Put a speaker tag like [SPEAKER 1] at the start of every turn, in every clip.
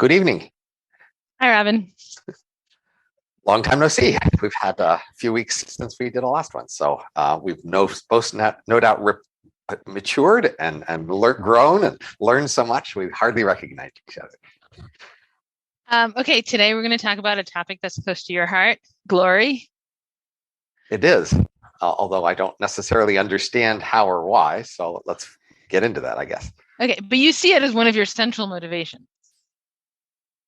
[SPEAKER 1] Good evening.
[SPEAKER 2] Hi, Robin.
[SPEAKER 1] Long time no see. We've had a few weeks since we did the last one, so we've both no doubt matured and grown and learned so much we hardly recognize each other.
[SPEAKER 2] Okay, today we're going to talk about a topic that's close to your heart, glory.
[SPEAKER 1] It is, although I don't necessarily understand how or why. So let's get into that, I guess.
[SPEAKER 2] Okay, but you see it as one of your central motivations.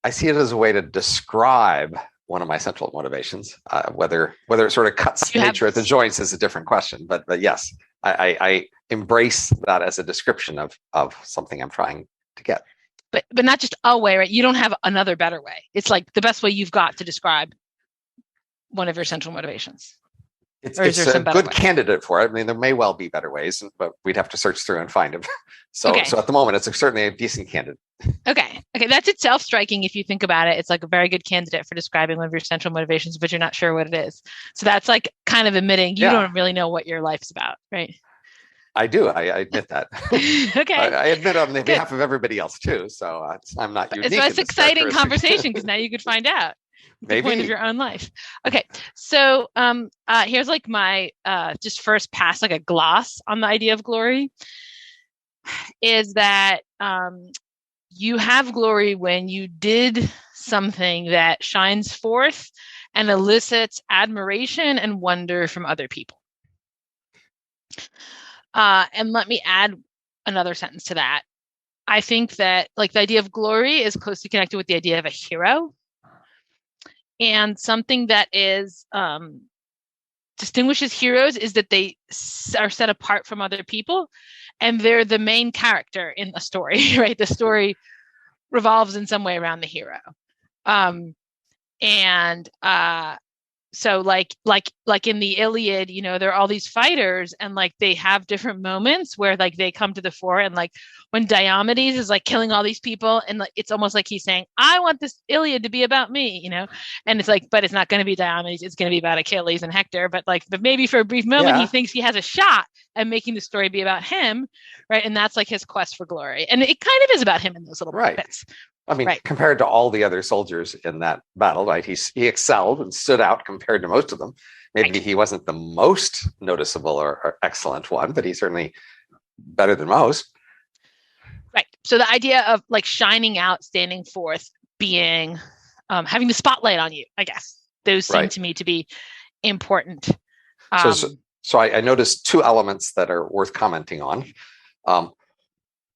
[SPEAKER 1] I see it as a way to describe one of my central motivations. Whether it sort of cuts nature at the joints is a different question. But yes, I embrace that as a description of something I'm trying to get.
[SPEAKER 2] But not just a way, right? You don't have another better way. It's like the best way you've got to describe one of your central motivations.
[SPEAKER 1] It's a good candidate for it. I mean, there may well be better ways, but we'd have to search through and find them. So at the moment, it's certainly a decent candidate.
[SPEAKER 2] Okay. That's itself striking. If you think about it, it's like a very good candidate for describing one of your central motivations, but you're not sure what it is. So that's like kind of admitting you don't really know what your life's about, right?
[SPEAKER 1] I do. I admit that.
[SPEAKER 2] Okay.
[SPEAKER 1] I admit on behalf of everybody else too. So I'm not unique.
[SPEAKER 2] It's an exciting conversation because now you could find out the point of your own life. Okay. So here's like my just first pass, like a gloss on the idea of glory, is that you have glory when you did something that shines forth and elicits admiration and wonder from other people. And let me add another sentence to that. I think that like the idea of glory is closely connected with the idea of a hero. And something that is distinguishes heroes is that they are set apart from other people and they're the main character in the story, right? The story revolves in some way around the hero. So like in the Iliad, there are all these fighters and like they have different moments where like they come to the fore, and like when Diomedes is like killing all these people and like it's almost like he's saying, I want this Iliad to be about me, and it's like, but it's not going to be Diomedes, it's going to be about Achilles and Hector, but maybe for a brief moment he thinks he has a shot at making the story be about him, right? And that's like his quest for glory, and it kind of is about him in those little bits.
[SPEAKER 1] I mean, compared to all the other soldiers in that battle, right? He excelled and stood out compared to most of them. Maybe he wasn't the most noticeable or excellent one, but he's certainly better than most.
[SPEAKER 2] Right. So the idea of like shining out, standing forth, being, having the spotlight on you, I guess, those seem to me to be important.
[SPEAKER 1] So I noticed two elements that are worth commenting on.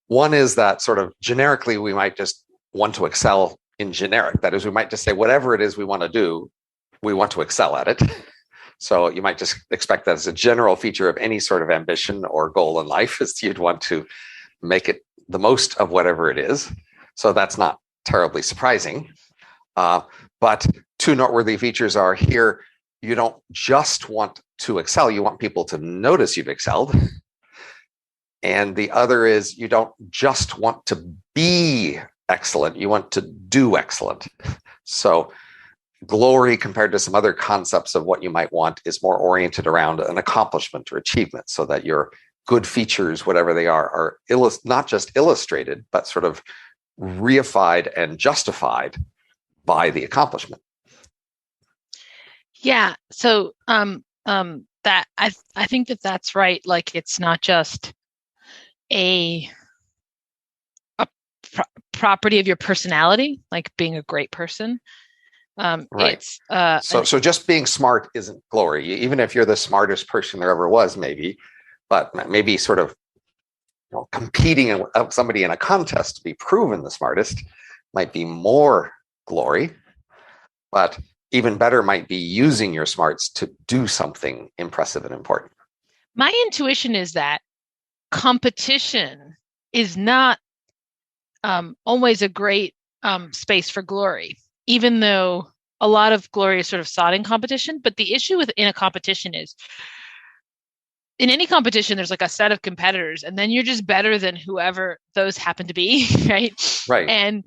[SPEAKER 1] One is that sort of generically, we might just want to excel in generic. That is, we might just say whatever it is we want to do, we want to excel at it. So you might just expect that as a general feature of any sort of ambition or goal in life, is you'd want to make it the most of whatever it is. So that's not terribly surprising. But two noteworthy features are here. You don't just want to excel, you want people to notice you've excelled. And the other is you don't just want to be excellent, you want to do excellent. So glory, compared to some other concepts of what you might want, is more oriented around an accomplishment or achievement, so that your good features, whatever they are not just illustrated, but sort of reified and justified by the accomplishment.
[SPEAKER 2] Yeah. So that I think that's right. Like it's not just a property of your personality, like being a great person.
[SPEAKER 1] Right. So just being smart isn't glory, even if you're the smartest person there ever was, maybe, but maybe sort of competing with somebody in a contest to be proven the smartest might be more glory. But even better might be using your smarts to do something impressive and important.
[SPEAKER 2] My intuition is that competition is not always a great space for glory, even though a lot of glory is sort of sought in competition. But the issue within a competition is, in any competition, there's like a set of competitors, and then you're just better than whoever those happen to be, right?
[SPEAKER 1] Right.
[SPEAKER 2] And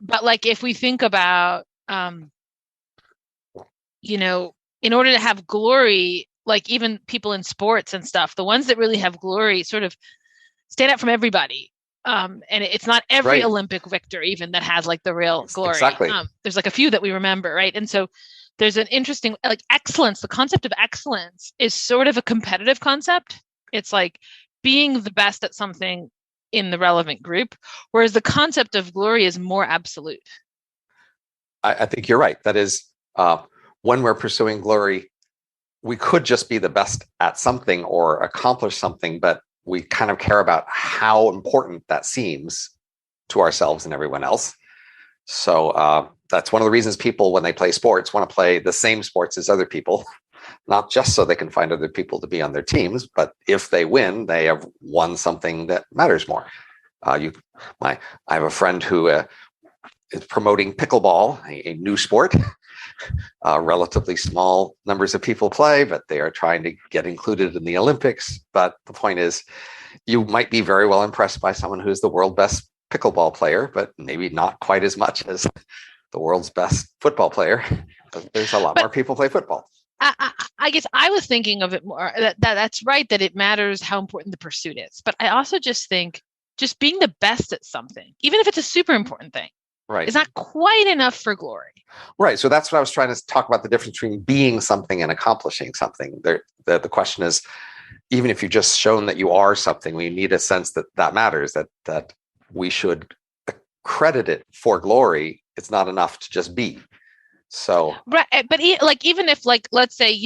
[SPEAKER 2] but like if we think about in order to have glory, like even people in sports and stuff, the ones that really have glory sort of stand out from everybody. And it's not every Olympic victor even that has like the real glory.
[SPEAKER 1] Exactly.
[SPEAKER 2] There's like a few that we remember, right? And so there's an interesting, like, excellence. The concept of excellence is sort of a competitive concept. It's like being the best at something in the relevant group, whereas the concept of glory is more absolute.
[SPEAKER 1] I think you're right. That is, when we're pursuing glory, we could just be the best at something or accomplish something, but we kind of care about how important that seems to ourselves and everyone else. So that's one of the reasons people, when they play sports, want to play the same sports as other people, not just so they can find other people to be on their teams, but if they win, they have won something that matters more. I have a friend who is promoting pickleball, a new sport. Relatively small numbers of people play, but they are trying to get included in the Olympics. But the point is, you might be very well impressed by someone who's the world's best pickleball player, but maybe not quite as much as the world's best football player. There's a lot more people play football.
[SPEAKER 2] I guess I was thinking of it more that's right, that it matters how important the pursuit is. But I also just think just being the best at something, even if it's a super important thing,
[SPEAKER 1] right,
[SPEAKER 2] is not quite enough for glory.
[SPEAKER 1] Right. So that's what I was trying to talk about, the difference between being something and accomplishing something. The question is, even if you've just shown that you are something, we need a sense that that matters, that we should credit it for glory. It's not enough to just be. So
[SPEAKER 2] right, but like, even if, like, let's say,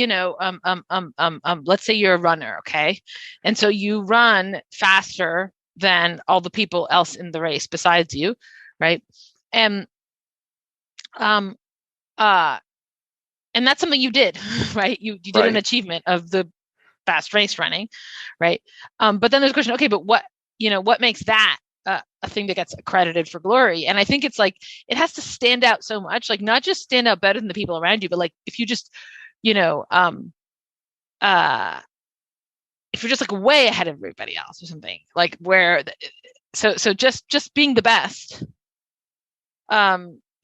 [SPEAKER 2] let's say you're a runner, okay, and so you run faster than all the people else in the race besides you, right? And and that's something you did, right? You did an achievement of the fast race running, right? But then there's a question, okay, but what makes that a thing that gets accredited for glory? And I think it's like, it has to stand out so much, like not just stand out better than the people around you, but like if you just, if you're just like way ahead of everybody else or something, like so just being the best,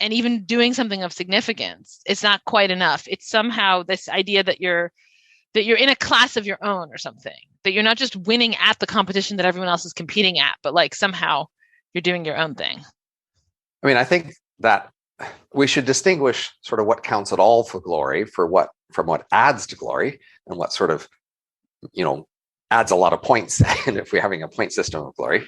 [SPEAKER 2] and even doing something of significance, it's not quite enough. It's somehow this idea that you're in a class of your own or something, that you're not just winning at the competition that everyone else is competing at, but like somehow you're doing your own thing.
[SPEAKER 1] I mean, I think that we should distinguish sort of what counts at all for glory from what adds to glory, and what sort of, adds a lot of points. And if we're having a point system of glory,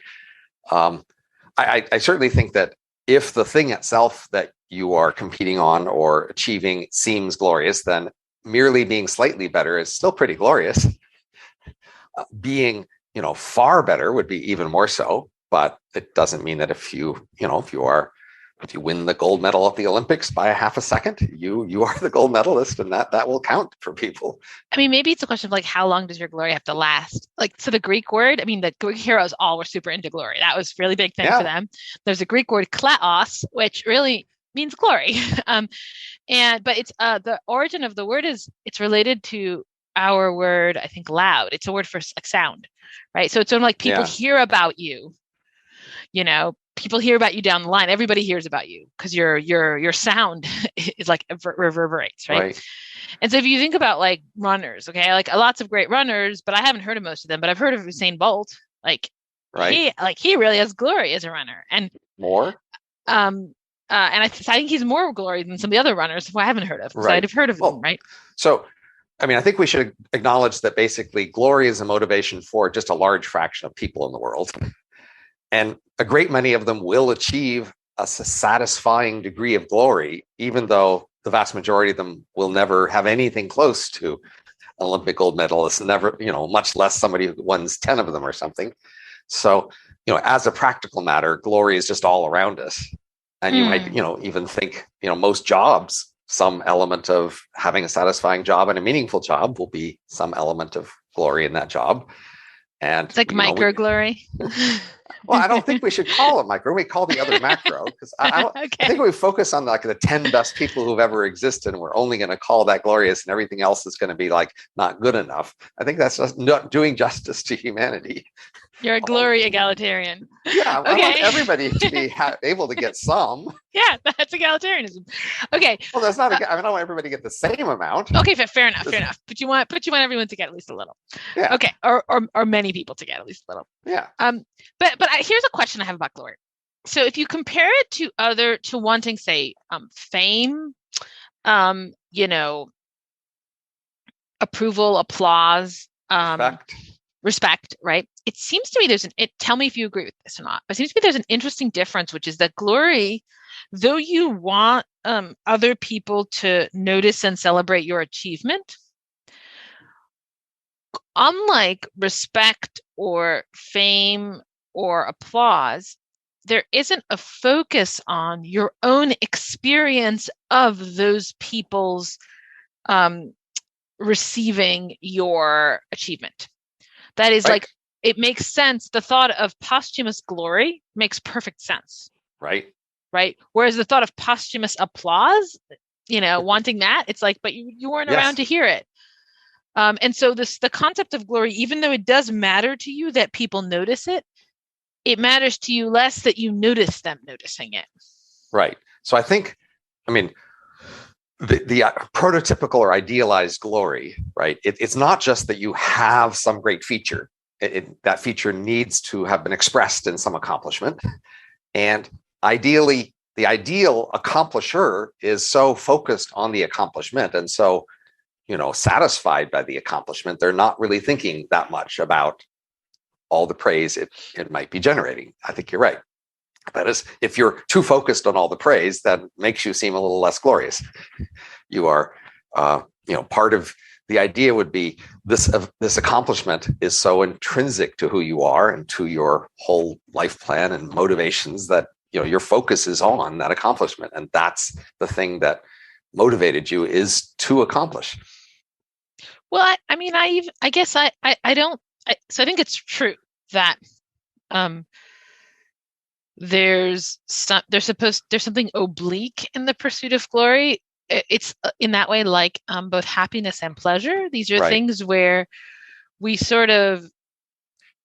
[SPEAKER 1] I certainly think that if the thing itself that you are competing on or achieving seems glorious, then merely being slightly better is still pretty glorious. Being, far better would be even more so, but it doesn't mean that if you win the gold medal at the Olympics by a half a second, you are the gold medalist, and that will count for people. I
[SPEAKER 2] mean, maybe it's a question of like, how long does your glory have to last? Like, so the Greek word, I mean, the Greek heroes all were super into glory. That was a really big thing for them. There's a Greek word, kleos, which really means glory. But it's the origin of the word it's related to our word, I think, loud. It's a word for like sound, right? So it's sort of like people hear about you, people hear about you down the line. Everybody hears about you because your sound is like reverberates, right? And so if you think about like runners, okay, like lots of great runners, but I haven't heard of most of them, but I've heard of Usain Bolt. He really has glory as a runner, and more. And I think he's more glory than some of the other runners who I haven't heard of. So I'd have heard of them, right?
[SPEAKER 1] So, I mean, I think we should acknowledge that basically glory is a motivation for just a large fraction of people in the world. And a great many of them will achieve a satisfying degree of glory, even though the vast majority of them will never have anything close to an Olympic gold medalist, never, much less somebody who wins 10 of them or something. So, as a practical matter, glory is just all around us. And you might, even think, most jobs, some element of having a satisfying job and a meaningful job will be some element of glory in that job. And
[SPEAKER 2] it's like micro glory.
[SPEAKER 1] Well, I don't think we should call it micro. We call the other macro, because I think we focus on like the 10 best people who've ever existed, and we're only going to call that glorious, and everything else is going to be like not good enough. I think that's just not doing justice to humanity.
[SPEAKER 2] You're a glory egalitarian.
[SPEAKER 1] Yeah, I want
[SPEAKER 2] Okay.
[SPEAKER 1] everybody to be able to get some.
[SPEAKER 2] Yeah, that's egalitarianism. Okay.
[SPEAKER 1] Well, that's not. I don't want everybody to get the same amount.
[SPEAKER 2] Okay, fair enough. But you want everyone to get at least a little.
[SPEAKER 1] Yeah.
[SPEAKER 2] Okay, or many people to get at least a little.
[SPEAKER 1] Yeah.
[SPEAKER 2] Here's a question I have about glory. So if you compare it to wanting, say, fame, approval, applause, respect, right? It seems to me tell me if you agree with this or not, but it seems to me there's an interesting difference, which is that glory, though you want other people to notice and celebrate your achievement, unlike respect or fame or applause, there isn't a focus on your own experience of those people's receiving your achievement. That is, right. Like, it makes sense. The thought of posthumous glory makes perfect sense.
[SPEAKER 1] Right.
[SPEAKER 2] Whereas the thought of posthumous applause, wanting that, it's like, but you weren't around to hear it. And so the concept of glory, even though it does matter to you that people notice it, it matters to you less that you notice them noticing it. Right.
[SPEAKER 1] So I think, the prototypical or idealized glory, right? It's not just that you have some great feature. That feature needs to have been expressed in some accomplishment. And ideally, the ideal accomplisher is so focused on the accomplishment and so, satisfied by the accomplishment, they're not really thinking that much about all the praise it might be generating. I think you're right. That is, if you're too focused on all the praise, that makes you seem a little less glorious. You are, part of the idea would be this accomplishment is so intrinsic to who you are and to your whole life plan and motivations that, your focus is on that accomplishment. And that's the thing that motivated you is to accomplish.
[SPEAKER 2] Well, I guess I think it's true that, there's something oblique in the pursuit of glory. It's in that way like both happiness and pleasure. These are things where we sort of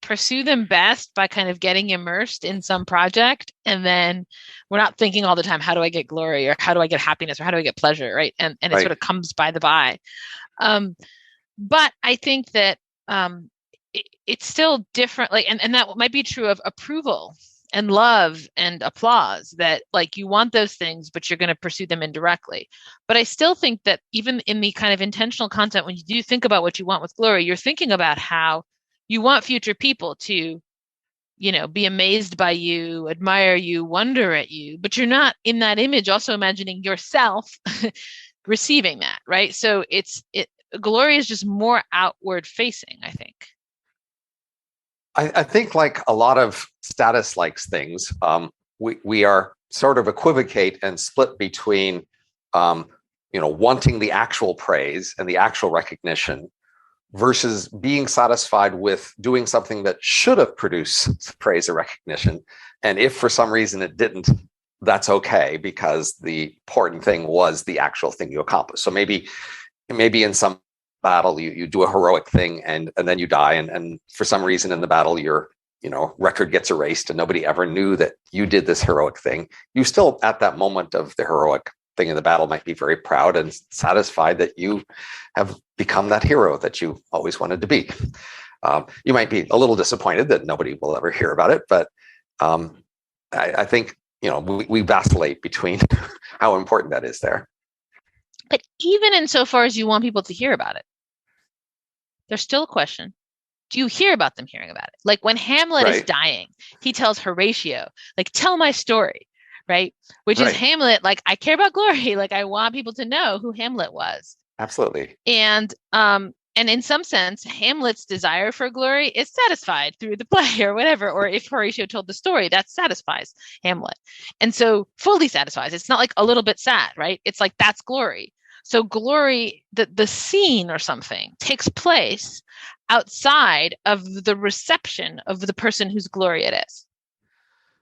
[SPEAKER 2] pursue them best by kind of getting immersed in some project, and then we're not thinking all the time, how do I get glory, or how do I get happiness, or how do I get pleasure, right? And it sort of comes by the by. But I think that it's still different, like, and that might be true of approval and love and applause, that like you want those things, but you're going to pursue them indirectly. But I still think that even in the kind of intentional content, when you do think about what you want with glory, you're thinking about how you want future people to, be amazed by you, admire you, wonder at you, but you're not in that image also imagining yourself receiving that, right? So glory is just more outward facing, I think.
[SPEAKER 1] I think, like a lot of status likes things, we are sort of equivocate and split between, wanting the actual praise and the actual recognition versus being satisfied with doing something that should have produced praise or recognition. And if for some reason it didn't, that's okay, because the important thing was the actual thing you accomplished. So maybe in some battle you do a heroic thing and then you die, and for some reason in the battle your record gets erased and nobody ever knew that you did this heroic thing. You still, at that moment of the heroic thing in the battle, might be very proud and satisfied that you have become that hero that you always wanted to be. You might be a little disappointed that nobody will ever hear about it, but I think we vacillate between how important that is there.
[SPEAKER 2] But even insofar as you want people to hear about it, there's still a question. Do you hear about them hearing about it? Like when Hamlet is dying, he tells Horatio, like, tell my story, right? Which is Hamlet, like, I care about glory. Like, I want people to know who Hamlet was.
[SPEAKER 1] Absolutely.
[SPEAKER 2] And in some sense, Hamlet's desire for glory is satisfied through the play or whatever. Or if Horatio told the story, that satisfies Hamlet. And so fully satisfies. It's not like a little bit sad, right? It's like, that's glory. So glory, the scene or something takes place outside of the reception of the person whose glory it is.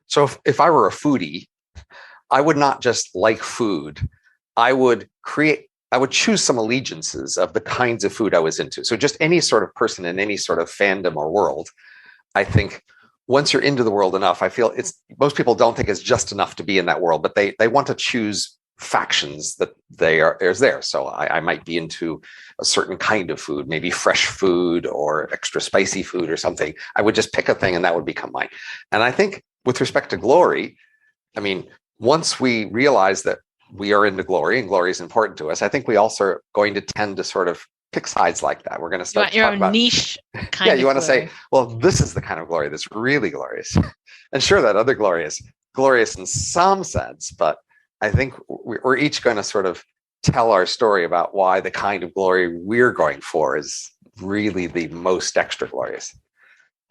[SPEAKER 1] So if I were a foodie, I would not just like food. I would choose some allegiances of the kinds of food I was into. So just any sort of person in any sort of fandom or world, I think once you're into the world enough, I feel most people don't think it's just enough to be in that world, but they want to choose factions that is there. So I might be into a certain kind of food, maybe fresh food or extra spicy food or something. I would just pick a thing and that would become mine. And I think with respect to glory, I mean, once we realize that we are into glory and glory is important to us, I think we also are going to tend to sort of pick sides like that. We're going to start
[SPEAKER 2] to talk about niche kind of
[SPEAKER 1] you want
[SPEAKER 2] glory.
[SPEAKER 1] to say, well, this is the kind of glory that's really glorious. And sure, that other glory is glorious in some sense, but I think we're each going to sort of tell our story about why the kind of glory we're going for is really the most extra glorious.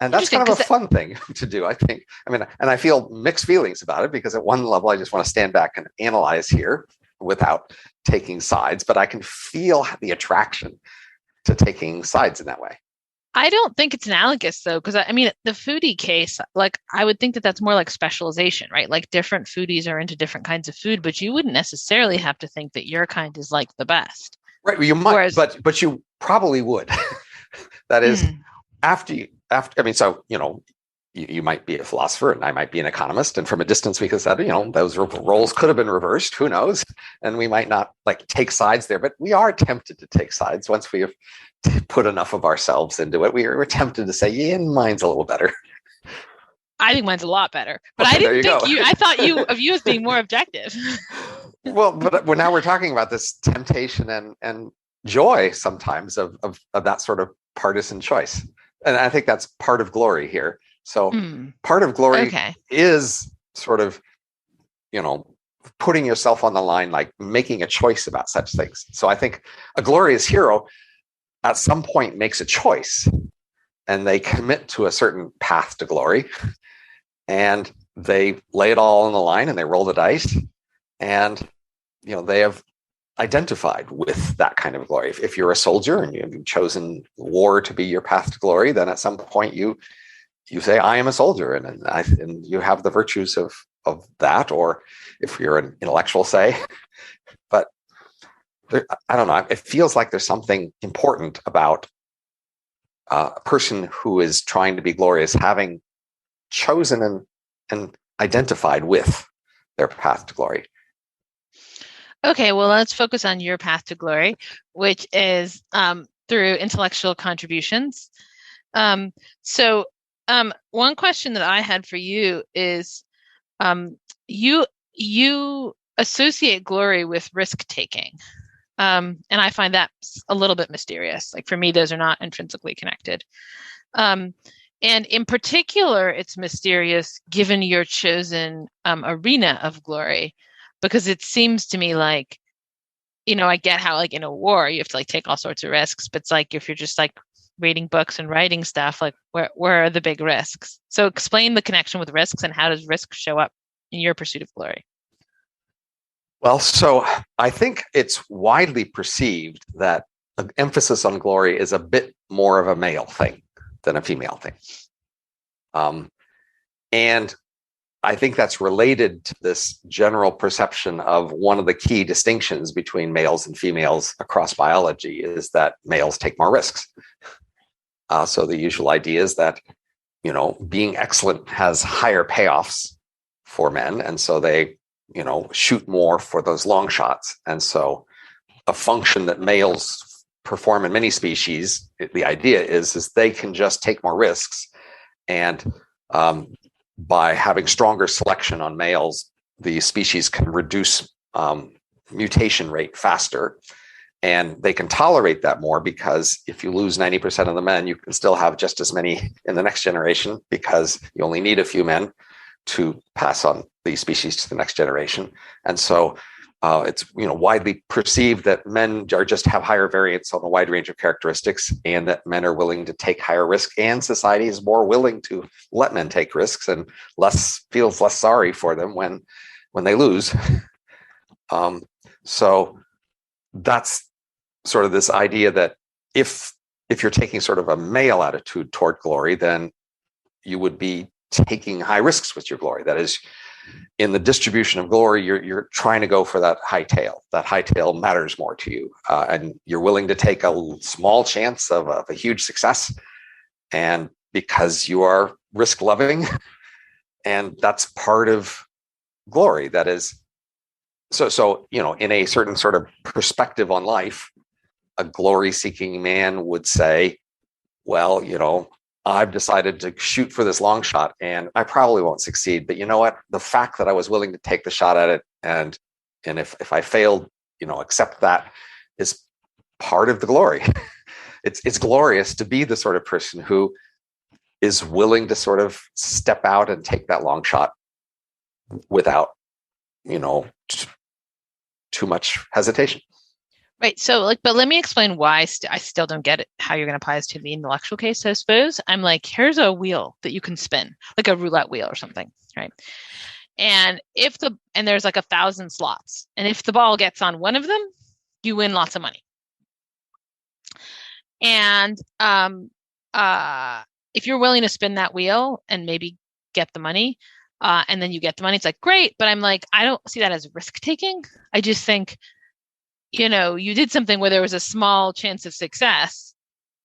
[SPEAKER 1] And that's kind of a fun thing to do, I think. I mean, and I feel mixed feelings about it because at one level, I just want to stand back and analyze here without taking sides, but I can feel the attraction to taking sides in that way.
[SPEAKER 2] I don't think it's analogous though, because I mean, the foodie case, like I would think that that's more like specialization, right? Like different foodies are into different kinds of food, but you wouldn't necessarily have to think that your kind is like the best.
[SPEAKER 1] Right. Well, you might, but you probably would. That is after, I mean, so, you might be a philosopher and I might be an economist. And from a distance, we could say, those roles could have been reversed. Who knows? And we might not like take sides there, but we are tempted to take sides once we have put enough of ourselves into it. We're tempted to say, yeah, mine's a little better.
[SPEAKER 2] I think mine's a lot better, but I didn't think I thought of you as being more objective.
[SPEAKER 1] Well, but now we're talking about this temptation and joy sometimes of that sort of partisan choice. And I think that's part of glory here. So part of glory is sort of, putting yourself on the line, like making a choice about such things. So I think a glorious hero at some point makes a choice and they commit to a certain path to glory and they lay it all on the line and they roll the dice and, they have identified with that kind of glory. If you're a soldier and you've chosen war to be your path to glory, then at some point you say, I am a soldier, and you have the virtues of that. Or if you're an intellectual, say, but I don't know. It feels like there's something important about a person who is trying to be glorious, having chosen and identified with their path to glory.
[SPEAKER 2] Okay, well, let's focus on your path to glory, which is through intellectual contributions. So one question that I had for you is, you associate glory with risk taking, and I find that a little bit mysterious. Like for me, those are not intrinsically connected. And in particular, it's mysterious given your chosen arena of glory. Because it seems to me like, I get how like in a war, you have to like take all sorts of risks, but it's like, if you're just like reading books and writing stuff, like where are the big risks? So explain the connection with risks and how does risk show up in your pursuit of glory?
[SPEAKER 1] Well, so I think it's widely perceived that an emphasis on glory is a bit more of a male thing than a female thing. And I think that's related to this general perception of one of the key distinctions between males and females across biology is that males take more risks. So the usual idea is that, being excellent has higher payoffs for men. And so they, shoot more for those long shots. And so a function that males perform in many species, the idea is they can just take more risks. And by having stronger selection on males, the species can reduce mutation rate faster. And they can tolerate that more because if you lose 90% of the men, you can still have just as many in the next generation because you only need a few men to pass on the species to the next generation. And so it's widely perceived that men are just have higher variance on a wide range of characteristics, and that men are willing to take higher risk, and society is more willing to let men take risks and feels less sorry for them when they lose. So that's sort of this idea that if you're taking sort of a male attitude toward glory, then you would be taking high risks with your glory. That is, in the distribution of glory, you're trying to go for that high tail. That high tail matters more to you, and you're willing to take a small chance of a huge success. And because you are risk loving. And that's part of glory. That is, so, in a certain sort of perspective on life, a glory seeking man would say, well, I've decided to shoot for this long shot and I probably won't succeed. But you know what? The fact that I was willing to take the shot at it and if I failed, accept that is part of the glory. It's glorious to be the sort of person who is willing to sort of step out and take that long shot without, too much hesitation.
[SPEAKER 2] Right. So but let me explain why I still don't get it, how you're going to apply this to the intellectual case. I suppose I'm like, here's a wheel that you can spin, like a roulette wheel or something. Right. And there's like 1,000 slots. And if the ball gets on one of them, you win lots of money. And if you're willing to spin that wheel and maybe get the money, and then you get the money, it's like, great. But I'm like, I don't see that as risk taking. I just think, you did something where there was a small chance of success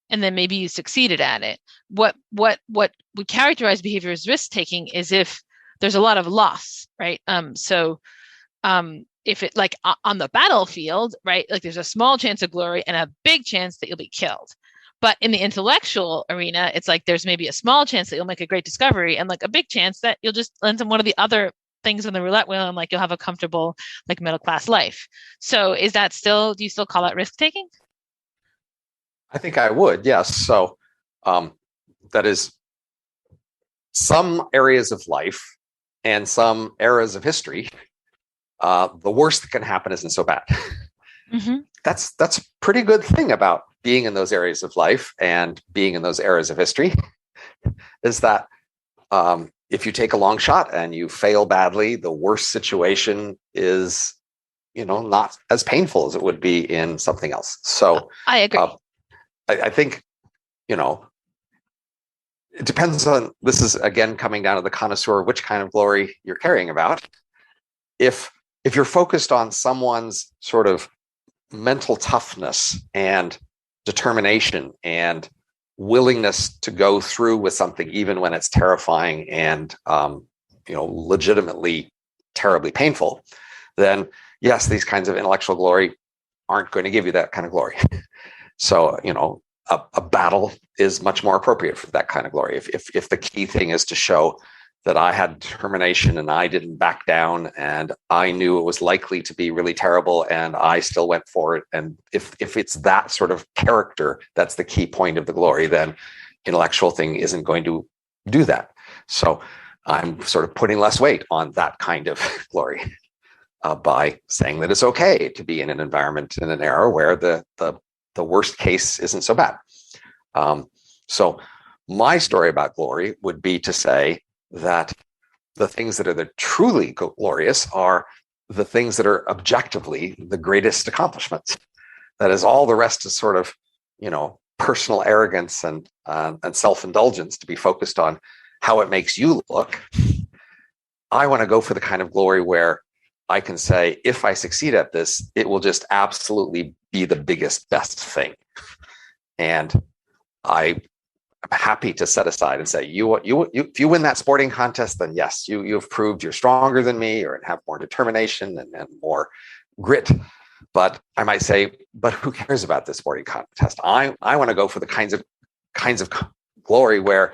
[SPEAKER 2] and then maybe you succeeded at it. What we characterize behavior as risk taking is if there's a lot of loss, right? If it like on the battlefield, right? Like there's a small chance of glory and a big chance that you'll be killed. But in the intellectual arena, it's like there's maybe a small chance that you'll make a great discovery and like a big chance that you'll just land on one of the other things on the roulette wheel and like you'll have a comfortable like middle class life. So do you still call that risk taking?
[SPEAKER 1] I think I would, yes. So that is some areas of life and some eras of history. The worst that can happen isn't so bad.
[SPEAKER 2] Mm-hmm.
[SPEAKER 1] That's a pretty good thing about being in those areas of life and being in those eras of history is that if you take a long shot and you fail badly, the worst situation is, not as painful as it would be in something else. So
[SPEAKER 2] I agree.
[SPEAKER 1] I think, it depends on, this is again coming down to the connoisseur, which kind of glory you're caring about. If you're focused on someone's sort of mental toughness and determination and willingness to go through with something, even when it's terrifying and, legitimately terribly painful, then yes, these kinds of intellectual glory aren't going to give you that kind of glory. So, a battle is much more appropriate for that kind of glory. If the key thing is to show that I had determination and I didn't back down and I knew it was likely to be really terrible and I still went for it. And if it's that sort of character, that's the key point of the glory, then intellectual thing isn't going to do that. So I'm sort of putting less weight on that kind of glory by saying that it's okay to be in an environment in an era where the worst case isn't so bad. So my story about glory would be to say that the things that are the truly glorious are the things that are objectively the greatest accomplishments. That is, all the rest is sort of, personal arrogance and self-indulgence to be focused on how it makes you look. I want to go for the kind of glory where I can say, if I succeed at this, it will just absolutely be the biggest, best thing. And I'm happy to set aside and say, if you win that sporting contest, then yes, you've proved you're stronger than me or have more determination and more grit. But I might say, but who cares about this sporting contest? I want to go for the kinds of glory where,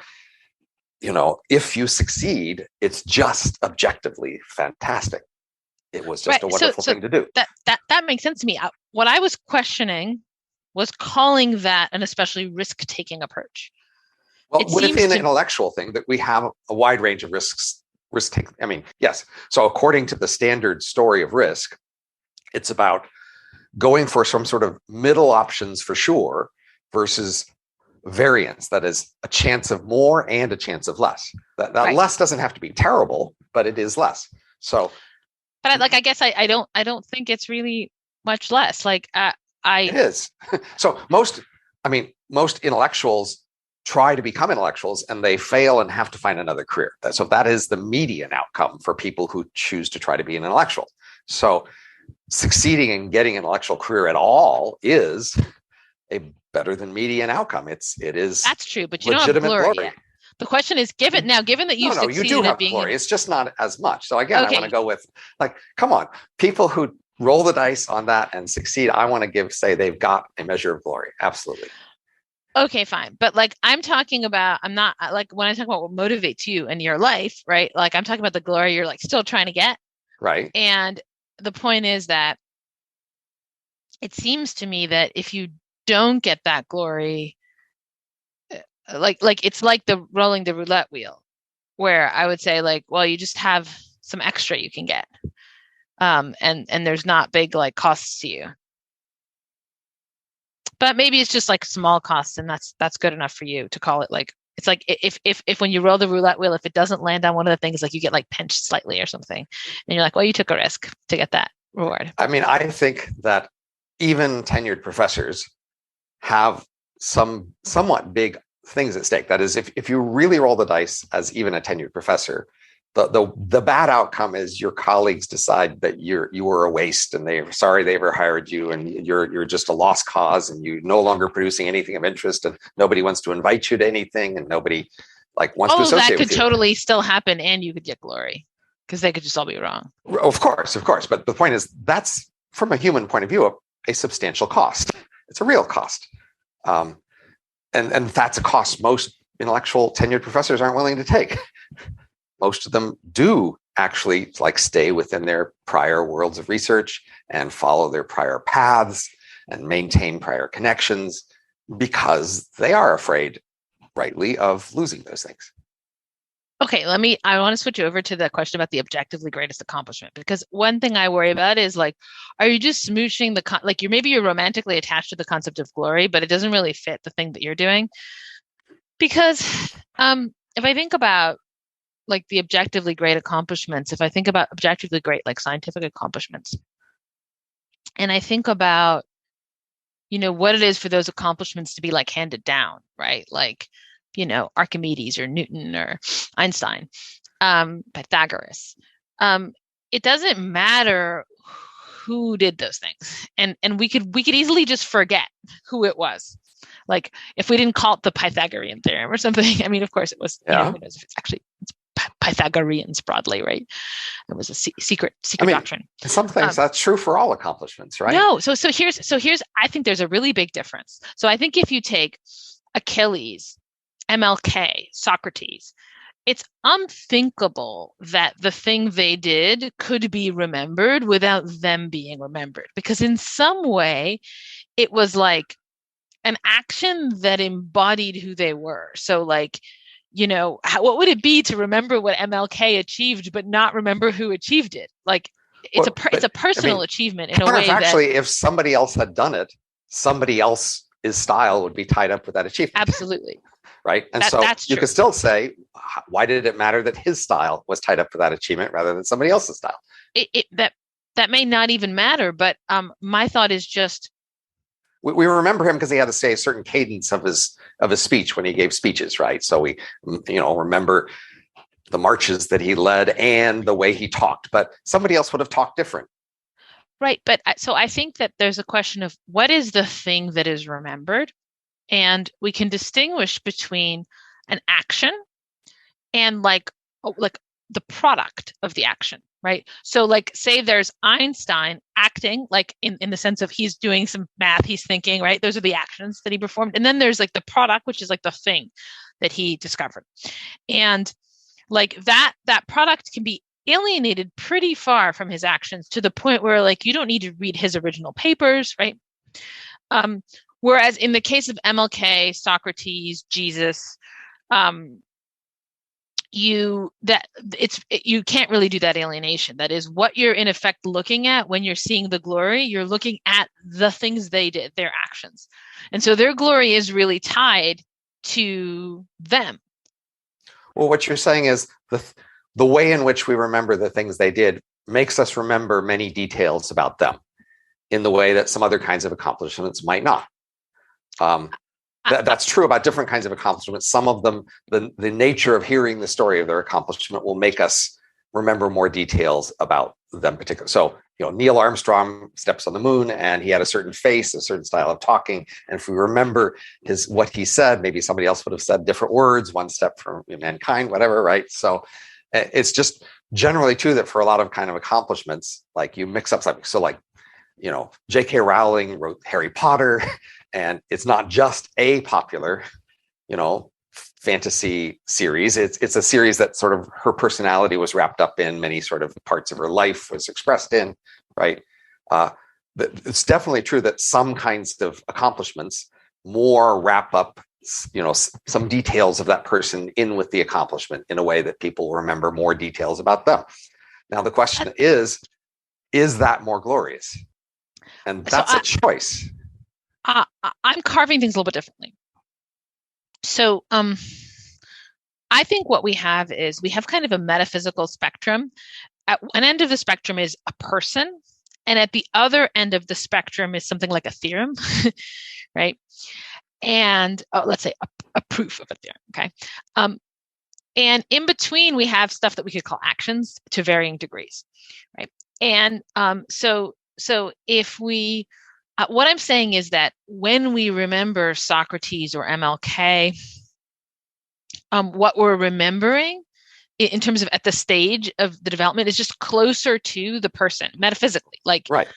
[SPEAKER 1] if you succeed, it's just objectively fantastic. It was just a wonderful thing to do.
[SPEAKER 2] That makes sense to me. What I was questioning was calling that an especially risk-taking approach.
[SPEAKER 1] Well, within an intellectual thing, that we have a wide range of risk taking. I mean, yes. So according to the standard story of risk, it's about going for some sort of middle options for sure versus variance. That is a chance of more and a chance of less. That right. Less doesn't have to be terrible, but it is less. So,
[SPEAKER 2] but I guess I don't think it's really much less. It
[SPEAKER 1] is. So most intellectuals try to become intellectuals and they fail and have to find another career. So that is the median outcome for people who choose to try to be an intellectual. So succeeding in getting an intellectual career at all is a better than median outcome. It is
[SPEAKER 2] that's true, but you don't have glory yet. The question is, given that you've
[SPEAKER 1] you
[SPEAKER 2] succeeded
[SPEAKER 1] do have
[SPEAKER 2] at being
[SPEAKER 1] glory. It's just not as much. So again, I want to go with, like, come on, people who roll the dice on that and succeed, I want to say they've got a measure of glory. Absolutely.
[SPEAKER 2] Okay, fine. But like, I'm not like, when I talk about what motivates you in your life, right? Like, I'm talking about the glory you're like still trying to get.
[SPEAKER 1] Right.
[SPEAKER 2] And the point is that it seems to me that if you don't get that glory, like it's like the rolling the roulette wheel, where I would say, like, well, you just have some extra you can get. And there's not big like costs to you. But maybe it's just like small costs, and that's good enough for you to call it. Like, it's like if when you roll the roulette wheel, if it doesn't land on one of the things, like you get like pinched slightly or something, and you're like, well, you took a risk to get that reward.
[SPEAKER 1] I mean, I think that even tenured professors have some somewhat big things at stake. That is, if you really roll the dice as even a tenured professor, the bad outcome is your colleagues decide that you were a waste and they're sorry they ever hired you, and you're just a lost cause, and you're no longer producing anything of interest, and nobody wants to invite you to anything, and nobody like wants to associate with you.
[SPEAKER 2] That could totally still happen, and you could get glory because they could just all be wrong.
[SPEAKER 1] Of course. But the point is, that's, from a human point of view, a substantial cost. It's a real cost. And that's a cost most intellectual tenured professors aren't willing to take. Most of them do actually like stay within their prior worlds of research and follow their prior paths and maintain prior connections because they are afraid, rightly, of losing those things.
[SPEAKER 2] Okay, I want to switch over to the question about the objectively greatest accomplishment, because one thing I worry about is, like, are you just smooshing like you're romantically attached to the concept of glory, but it doesn't really fit the thing that you're doing? Because if I think about like the objectively great accomplishments, if I think about objectively great, like scientific accomplishments, and I think about, what it is for those accomplishments to be like handed down, right? Like, Archimedes or Newton or Einstein, Pythagoras. It doesn't matter who did those things. And we could easily just forget who it was. Like, if we didn't call it the Pythagorean theorem or something. I mean, of course it was, who knows if it's actually Pythagoreans broadly, right? It was a secret doctrine.
[SPEAKER 1] Some things that's true for all accomplishments, right?
[SPEAKER 2] No. So here's I think there's a really big difference. So I think if you take Achilles, MLK, Socrates, it's unthinkable that the thing they did could be remembered without them being remembered, because in some way it was like an action that embodied who they were. So like, what would it be to remember what MLK achieved but not remember who achieved it? Like, it's a personal achievement in a way that
[SPEAKER 1] actually, if somebody else had done it, somebody else's style would be tied up with that achievement.
[SPEAKER 2] Absolutely.
[SPEAKER 1] Right. And you could still say, why did it matter that his style was tied up with that achievement rather than somebody else's style?
[SPEAKER 2] That may not even matter. But my thought is just,
[SPEAKER 1] we remember him because he had to say a certain cadence of his speech when he gave speeches, right? So we, remember the marches that he led and the way he talked, but somebody else would have talked different.
[SPEAKER 2] Right. But so I think that there's a question of what is the thing that is remembered, and we can distinguish between an action and like the product of the action. Right. So like, say there's Einstein acting, like in the sense of he's doing some math, he's thinking, right? Those are the actions that he performed. And then there's like the product, which is like the thing that he discovered. And like that product can be alienated pretty far from his actions to the point where like you don't need to read his original papers, right? Whereas in the case of MLK, Socrates, Jesus, you can't really do that alienation. That is what you're in effect looking at when you're seeing the glory. You're looking at the things they did, their actions. And so their glory is really tied to them.
[SPEAKER 1] Well, what you're saying is the way in which we remember the things they did makes us remember many details about them in the way that some other kinds of accomplishments might not. That's true about different kinds of accomplishments. Some of them, the nature of hearing the story of their accomplishment will make us remember more details about them particularly. So Neil Armstrong steps on the moon and he had a certain face, a certain style of talking. And if we remember what he said, maybe somebody else would have said different words, one step from mankind, whatever, right? So it's just generally true that for a lot of kind of accomplishments, like you mix up something. So like, J.K. Rowling wrote Harry Potter, and it's not just a popular, fantasy series. It's a series that sort of her personality was wrapped up in, many sort of parts of her life was expressed in, right? It's definitely true that some kinds of accomplishments more wrap up, some details of that person in with the accomplishment in a way that people remember more details about them. Now, the question is that more glorious? And that's a choice.
[SPEAKER 2] I'm carving things a little bit differently. So I think what we have is we have kind of a metaphysical spectrum. At one end of the spectrum is a person, and at the other end of the spectrum is something like a theorem, right? And let's say a proof of a theorem, okay? And in between, we have stuff that we could call actions to varying degrees, right? And so if we, what I'm saying is that when we remember Socrates or MLK, what we're remembering in terms of at the stage of the development is just closer to the person metaphysically. Like,
[SPEAKER 1] right.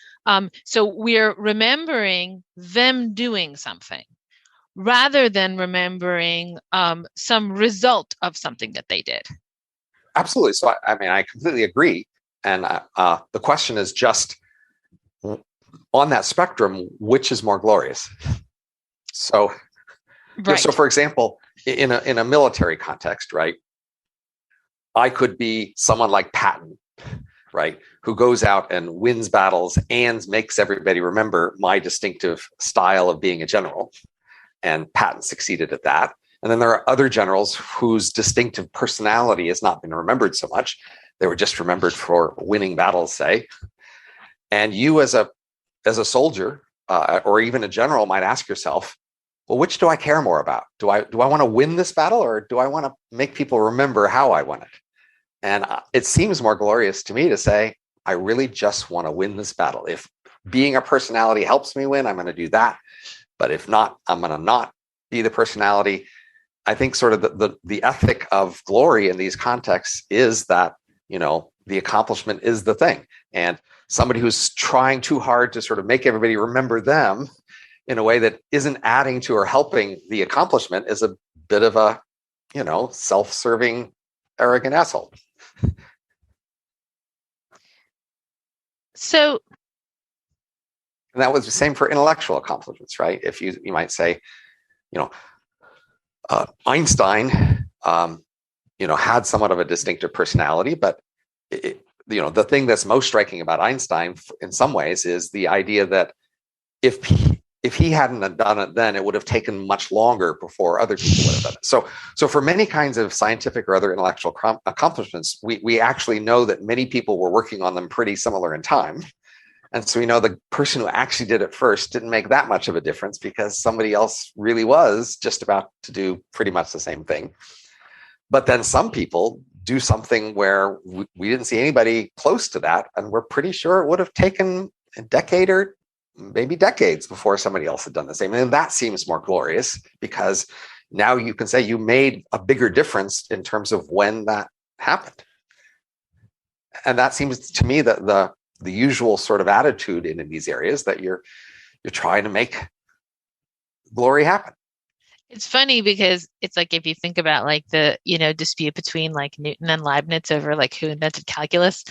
[SPEAKER 2] So we're remembering them doing something rather than remembering some result of something that they did.
[SPEAKER 1] Absolutely. So, I completely agree. And the question is just, on that spectrum, which is more glorious? So,
[SPEAKER 2] right.
[SPEAKER 1] So for example, in a military context, right, I could be someone like Patton, right, who goes out and wins battles and makes everybody remember my distinctive style of being a general. And Patton succeeded at that. And then there are other generals whose distinctive personality has not been remembered so much. They were just remembered for winning battles, say. And you as a soldier or even a general might ask yourself, well, which do I care more about? Do I want to win this battle, or do I want to make people remember how I won it? And it seems more glorious to me to say, I really just want to win this battle. If being a personality helps me win, I'm going to do that. But if not, I'm going to not be the personality. I think sort of the ethic of glory in these contexts is that, the accomplishment is the thing. And somebody who's trying too hard to sort of make everybody remember them in a way that isn't adding to or helping the accomplishment is a bit of a, self-serving, arrogant asshole.
[SPEAKER 2] So,
[SPEAKER 1] and that was the same for intellectual accomplishments, right? If you might say, Einstein, had somewhat of a distinctive personality, but the thing that's most striking about Einstein in some ways is the idea that if he hadn't done it then, it would have taken much longer before other people would have done it. So for many kinds of scientific or other intellectual accomplishments, we actually know that many people were working on them pretty similar in time. And so we know the person who actually did it first didn't make that much of a difference because somebody else really was just about to do pretty much the same thing. But then some people do something where we didn't see anybody close to that, and we're pretty sure it would have taken a decade or maybe decades before somebody else had done the same. And that seems more glorious because now you can say you made a bigger difference in terms of when that happened. And that seems to me that the usual sort of attitude in these areas that you're trying to make glory happen.
[SPEAKER 2] It's funny because it's like if you think about like the dispute between like Newton and Leibniz over like who invented calculus,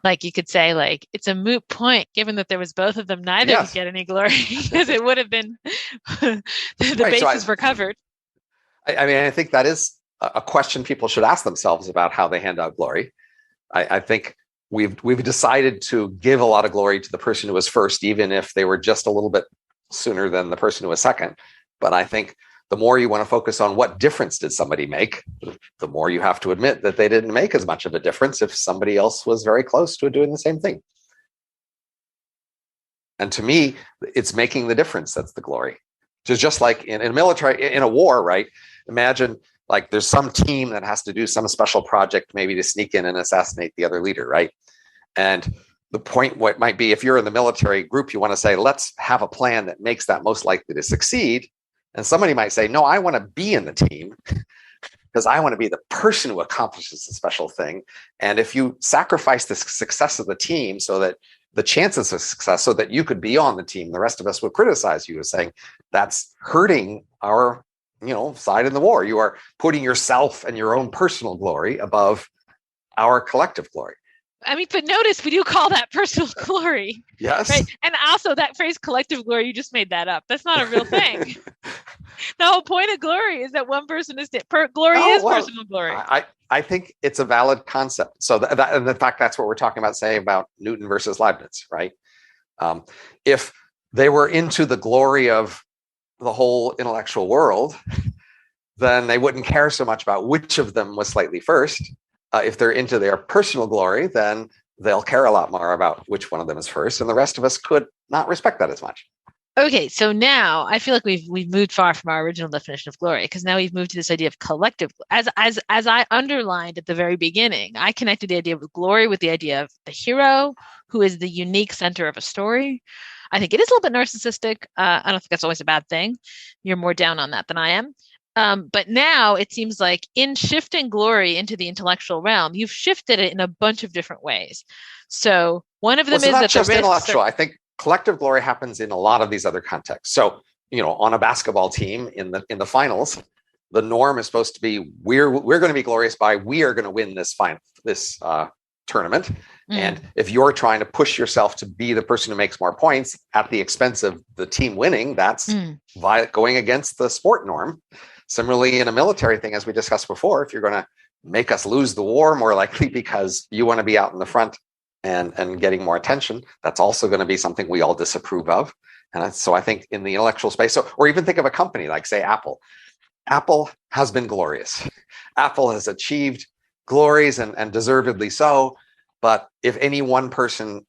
[SPEAKER 2] like you could say like it's a moot point given that there was both of them, neither could get any glory because it would have been the bases were covered.
[SPEAKER 1] I think that is a question people should ask themselves about how they hand out glory. I think we've decided to give a lot of glory to the person who was first, even if they were just a little bit sooner than the person who was second. But I think the more you want to focus on what difference did somebody make, the more you have to admit that they didn't make as much of a difference if somebody else was very close to doing the same thing. And to me, it's making the difference that's the glory. So just like in a military, in a war, right? Imagine like there's some team that has to do some special project, maybe to sneak in and assassinate the other leader, right? And the point what might be, if you're in the military group, you want to say, let's have a plan that makes that most likely to succeed. And somebody might say, no, I want to be in the team because I want to be the person who accomplishes a special thing. And if you sacrifice the success of the team so that the chances of success so that you could be on the team, the rest of us would criticize you as saying that's hurting our, side in the war. You are putting yourself and your own personal glory above our collective glory.
[SPEAKER 2] I mean, but notice we do call that personal glory.
[SPEAKER 1] Yes.
[SPEAKER 2] Right. And also that phrase collective glory, you just made that up. That's not a real thing. The whole point of glory is that one person is glory is personal glory.
[SPEAKER 1] I think it's a valid concept. So and in fact, that's what we're talking about, say, about Newton versus Leibniz, right? If they were into the glory of the whole intellectual world, then they wouldn't care so much about which of them was slightly first. If they're into their personal glory, then they'll care a lot more about which one of them is first, and the rest of us could not respect that as much.
[SPEAKER 2] Okay, so now I feel like we've moved far from our original definition of glory, because now we've moved to this idea of collective. As I underlined at the very beginning, I connected the idea of glory with the idea of the hero, who is the unique center of a story. I think it is a little bit narcissistic. I don't think that's always a bad thing. You're more down on that than I am. But now it seems like in shifting glory into the intellectual realm, you've shifted it in a bunch of different ways. So one of them is
[SPEAKER 1] not just intellectual. I think collective glory happens in a lot of these other contexts. So, on a basketball team in the finals, the norm is supposed to be we're going to be glorious by we are going to win this tournament. And if you're trying to push yourself to be the person who makes more points at the expense of the team winning, that's going against the sport norm. Similarly, in a military thing, as we discussed before, if you're going to make us lose the war more likely because you want to be out in the front and getting more attention, that's also going to be something we all disapprove of. And so I think in the intellectual space, or even think of a company like, say, Apple. Apple has been glorious. Apple has achieved glories and deservedly so. But if any one person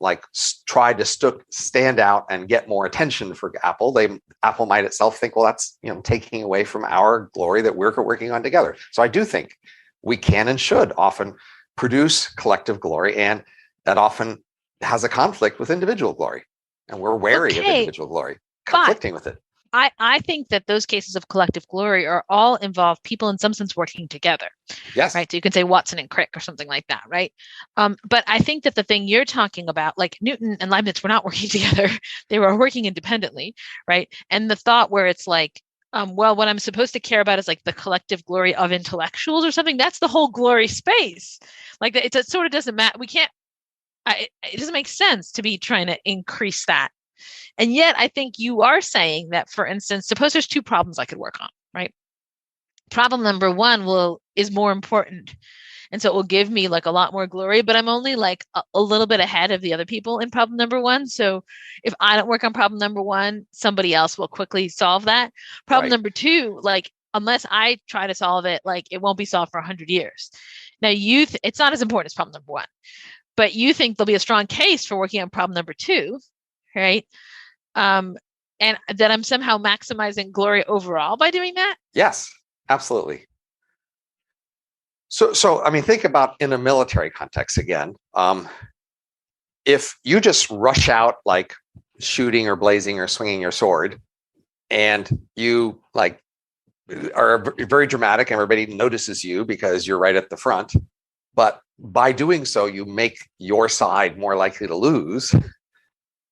[SPEAKER 1] tried to stand out and get more attention for Apple, Apple might itself think, well, that's taking away from our glory that we're working on together. So I do think we can and should often produce collective glory, and that often has a conflict with individual glory, and we're wary of individual glory, conflicting with it.
[SPEAKER 2] I think that those cases of collective glory are all involve people in some sense working together.
[SPEAKER 1] Yes.
[SPEAKER 2] Right. So you can say Watson and Crick or something like that. Right. But I think that the thing you're talking about, like Newton and Leibniz were not working together. They were working independently. Right. And the thought where it's like, well, what I'm supposed to care about is like the collective glory of intellectuals or something. That's the whole glory space. Like it sort of doesn't matter. We can't. It doesn't make sense to be trying to increase that. And yet I think you are saying that, for instance, suppose there's two problems I could work on, right? Problem number one is more important. And so it will give me like a lot more glory, but I'm only like a little bit ahead of the other people in problem number one. So if I don't work on problem number one, somebody else will quickly solve that. Problem number two, like, unless I try to solve it, like it won't be solved for 100 years. Now it's not as important as problem number one, but you think there'll be a strong case for working on problem number two, right? And that I'm somehow maximizing glory overall by doing that?
[SPEAKER 1] Yes, absolutely. So I mean, think about in a military context again. If you just rush out like shooting or blazing or swinging your sword, and you like are very dramatic, and everybody notices you because you're right at the front, but by doing so, you make your side more likely to lose.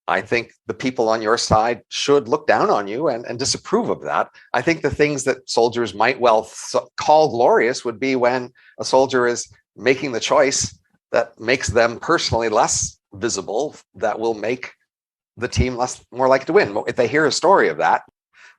[SPEAKER 1] I think the people on your side should look down on you and disapprove of that. I think the things that soldiers might well call glorious would be when a soldier is making the choice that makes them personally less visible, that will make the team more likely to win. If they hear a story of that,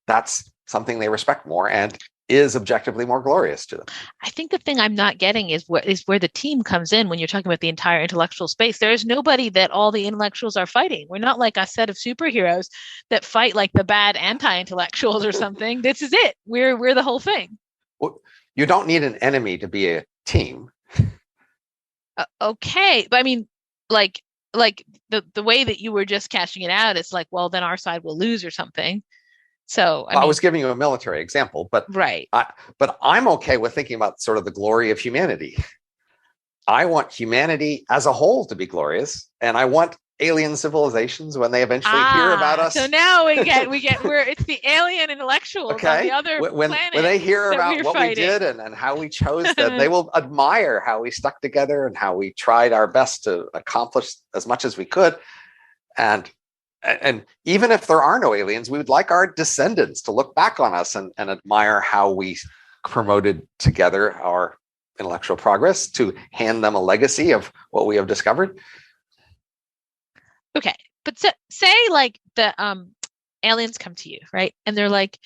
[SPEAKER 1] that's something they respect more and is objectively more glorious to them.
[SPEAKER 2] I think the thing I'm not getting is where the team comes in when you're talking about the entire intellectual space. There is nobody that all the intellectuals are fighting. We're not like a set of superheroes that fight like the bad anti-intellectuals or something. This is it. We're the whole thing.
[SPEAKER 1] Well, you don't need an enemy to be a team.
[SPEAKER 2] Okay. But I mean, like the way that you were just cashing it out, it's like, well, then our side will lose or something. So I was
[SPEAKER 1] giving you a military example, but
[SPEAKER 2] right.
[SPEAKER 1] But I'm okay with thinking about sort of the glory of humanity. I want humanity as a whole to be glorious, and I want alien civilizations, when they eventually hear about us.
[SPEAKER 2] So now it's the alien intellectuals on the other
[SPEAKER 1] when
[SPEAKER 2] planet
[SPEAKER 1] they hear about what
[SPEAKER 2] fighting.
[SPEAKER 1] we did and how we chose that, they will admire how we stuck together and how we tried our best to accomplish as much as we could. And even if there are no aliens, we would like our descendants to look back on us and admire how we promoted together our intellectual progress, to hand them a legacy of what we have discovered.
[SPEAKER 2] Okay, but say like the aliens come to you, right? And they're like,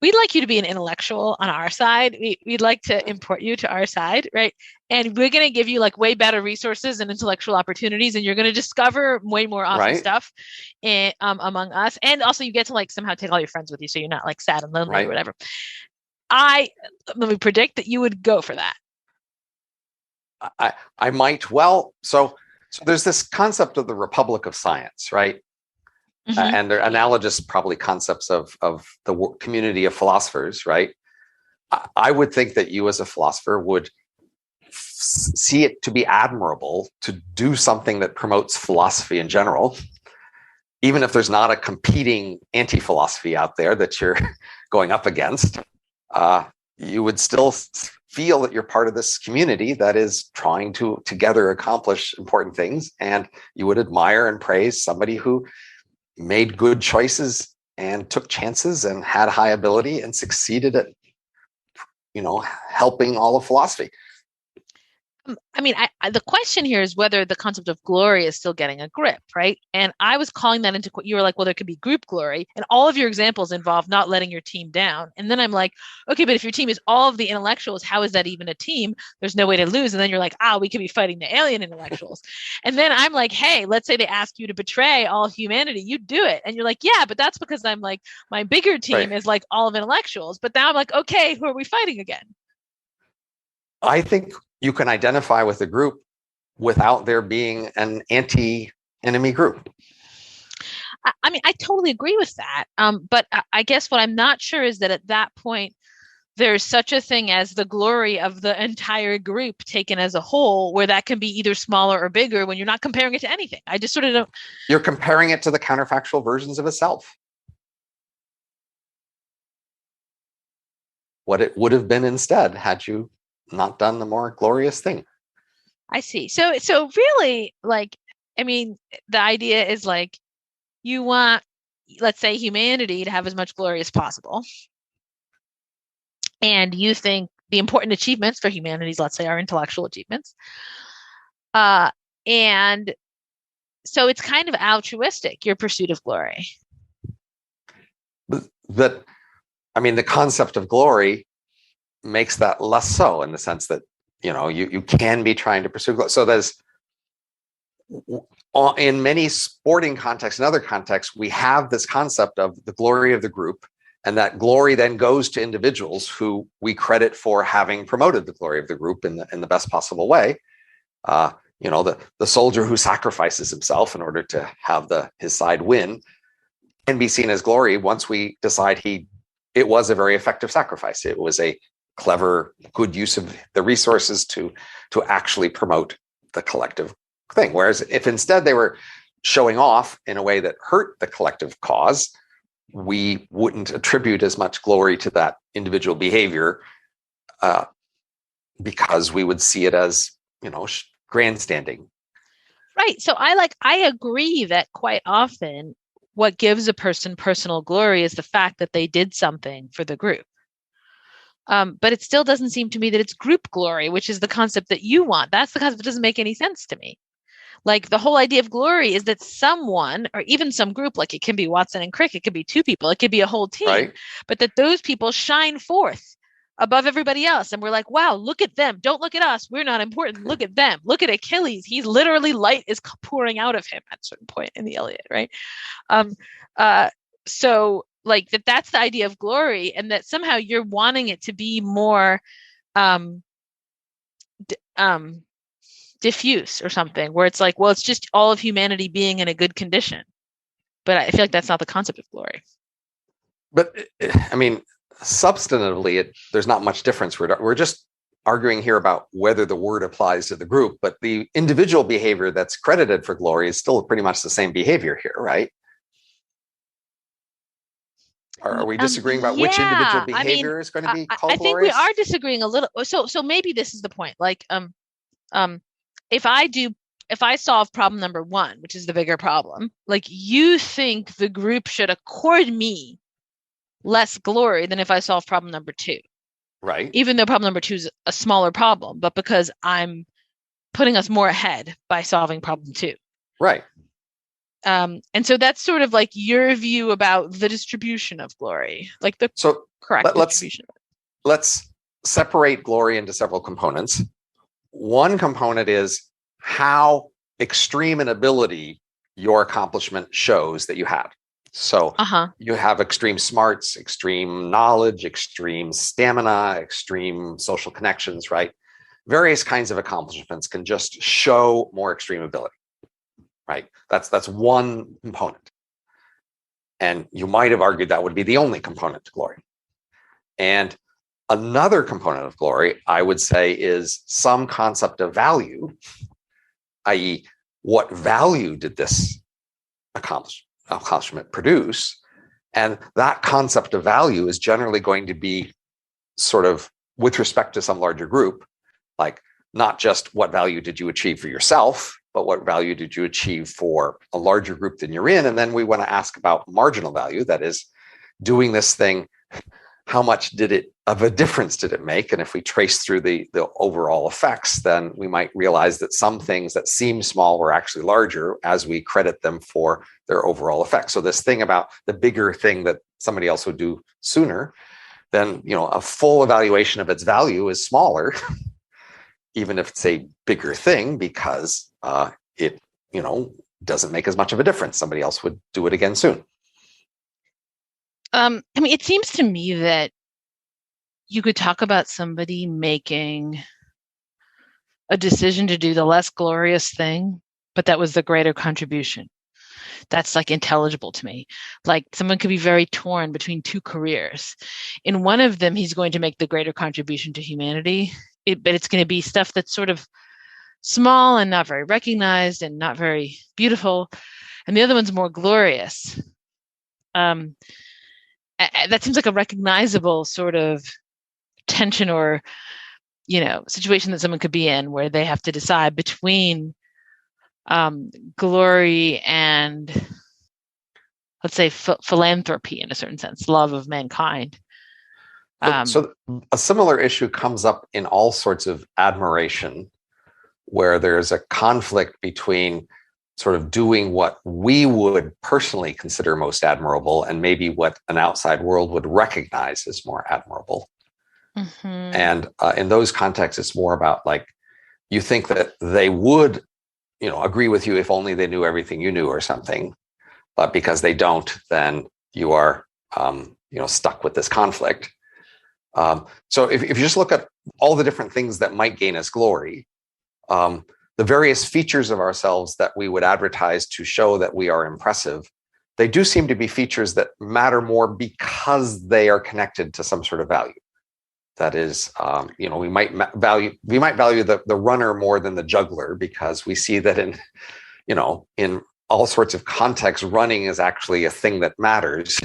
[SPEAKER 2] we'd like you to be an intellectual on our side. We'd like to import you to our side, right? And we're going to give you like way better resources and intellectual opportunities, and you're going to discover way more awesome stuff among us. And also you get to like somehow take all your friends with you, so you're not like sad and lonely or whatever. Let me predict that you would go for that.
[SPEAKER 1] I might. Well, so there's this concept of the Republic of Science, right? Mm-hmm. And they're analogous, probably, concepts of the community of philosophers, right? I would think that you as a philosopher would see it to be admirable to do something that promotes philosophy in general, even if there's not a competing anti-philosophy out there that you're going up against. You would still feel that you're part of this community that is trying to together accomplish important things, and you would admire and praise somebody who made good choices and took chances and had high ability and succeeded at, helping all of philosophy.
[SPEAKER 2] I mean, the question here is whether the concept of glory is still getting a grip, right? And I was calling that into, you were like, well, there could be group glory, and all of your examples involve not letting your team down. And then I'm like, okay, but if your team is all of the intellectuals, how is that even a team? There's no way to lose. And then you're like, we could be fighting the alien intellectuals. And then I'm like, hey, let's say they ask you to betray all humanity, you do it. And you're like, yeah, but that's because I'm like, my bigger team is like all of intellectuals. But now I'm like, okay, who are we fighting again?
[SPEAKER 1] I think you can identify with a group without there being an anti-enemy group.
[SPEAKER 2] I mean, I totally agree with that. But I guess what I'm not sure is that at that point, there's such a thing as the glory of the entire group taken as a whole, where that can be either smaller or bigger when you're not comparing it to anything. I just sort of don't.
[SPEAKER 1] You're comparing it to the counterfactual versions of a self. What it would have been instead had you not done the more glorious thing.
[SPEAKER 2] I see. So really, like, I mean, the idea is like, you want, let's say, humanity to have as much glory as possible. And you think the important achievements for humanities, let's say, are intellectual achievements. And so it's kind of altruistic, your pursuit of glory.
[SPEAKER 1] But I mean, the concept of glory makes that less so, in the sense that, you can be trying to pursue glory. So there's, in many sporting contexts and other contexts, we have this concept of the glory of the group, and that glory then goes to individuals who we credit for having promoted the glory of the group in the best possible way. The soldier who sacrifices himself in order to have his side win can be seen as glory once we decide it was a very effective sacrifice. It was a clever, good use of the resources to actually promote the collective thing. Whereas if instead they were showing off in a way that hurt the collective cause, we wouldn't attribute as much glory to that individual behavior, because we would see it as, grandstanding.
[SPEAKER 2] Right. So I agree that quite often what gives a person personal glory is the fact that they did something for the group. But it still doesn't seem to me that it's group glory, which is the concept that you want. That's the concept that doesn't make any sense to me. Like, the whole idea of glory is that someone, or even some group, like it can be Watson and Crick, it could be two people, it could be a whole team, but that those people shine forth above everybody else. And we're like, wow, look at them. Don't look at us. We're not important. Look at them. Look at Achilles. He's literally, light is pouring out of him at a certain point in the Iliad, right? So like that's the idea of glory, and that somehow you're wanting it to be more diffuse or something, where it's like, well, it's just all of humanity being in a good condition. But I feel like that's not the concept of glory.
[SPEAKER 1] But I mean, substantively, there's not much difference. We're just arguing here about whether the word applies to the group, but the individual behavior that's credited for glory is still pretty much the same behavior here, right? Are we disagreeing about which individual
[SPEAKER 2] Yeah, I mean,
[SPEAKER 1] behavior is going to be
[SPEAKER 2] I
[SPEAKER 1] called
[SPEAKER 2] think we
[SPEAKER 1] glorious?
[SPEAKER 2] are disagreeing a little. So maybe this is the point. Like, um, if I solve problem number one, which is the bigger problem, like you think the group should accord me less glory than if I solve problem number two,
[SPEAKER 1] Right.
[SPEAKER 2] even though problem number two is a smaller problem, but because I'm putting us more ahead by solving problem two.
[SPEAKER 1] Right.
[SPEAKER 2] And so that's sort of like your view about the distribution of glory, like the
[SPEAKER 1] So
[SPEAKER 2] correct distribution.
[SPEAKER 1] let's separate glory into several components. One component is how extreme an ability your accomplishment shows that you had. So you have extreme smarts, extreme knowledge, extreme stamina, extreme social connections, right? Various kinds of accomplishments can just show more extreme ability, right? That's one component. And you might have argued that would be the only component to glory. And another component of glory, I would say, is some concept of value, i.e., what value did this accomplishment produce? And that concept of value is generally going to be sort of with respect to some larger group, like not just what value did you achieve for yourself, but what value did you achieve for a larger group than you're in? And then we want to ask about marginal value, that is, doing this thing, how much of a difference did it make? And if we trace through the overall effects, then we might realize that some things that seem small were actually larger as we credit them for their overall effects. So this thing about the bigger thing that somebody else would do sooner, then a full evaluation of its value is smaller, even if it's a bigger thing, because it doesn't make as much of a difference. Somebody else would do it again soon.
[SPEAKER 2] I mean, it seems to me that you could talk about somebody making a decision to do the less glorious thing, but that was the greater contribution. That's like intelligible to me. Like someone could be very torn between two careers. In one of them, he's going to make the greater contribution to humanity, but it's going to be stuff that's sort of small and not very recognized and not very beautiful. And the other one's more glorious. That seems like a recognizable sort of tension or, situation that someone could be in where they have to decide between glory and, let's say, philanthropy in a certain sense, love of mankind.
[SPEAKER 1] So a similar issue comes up in all sorts of admiration, where there's a conflict between sort of doing what we would personally consider most admirable and maybe what an outside world would recognize as more admirable. Mm-hmm. And in those contexts, it's more about like, you think that they would, agree with you if only they knew everything you knew or something. But because they don't, then you are, stuck with this conflict. So if you just look at all the different things that might gain us glory, the various features of ourselves that we would advertise to show that we are impressive, they do seem to be features that matter more because they are connected to some sort of value. That is, we might value the runner more than the juggler, because we see that in all sorts of contexts, running is actually a thing that matters,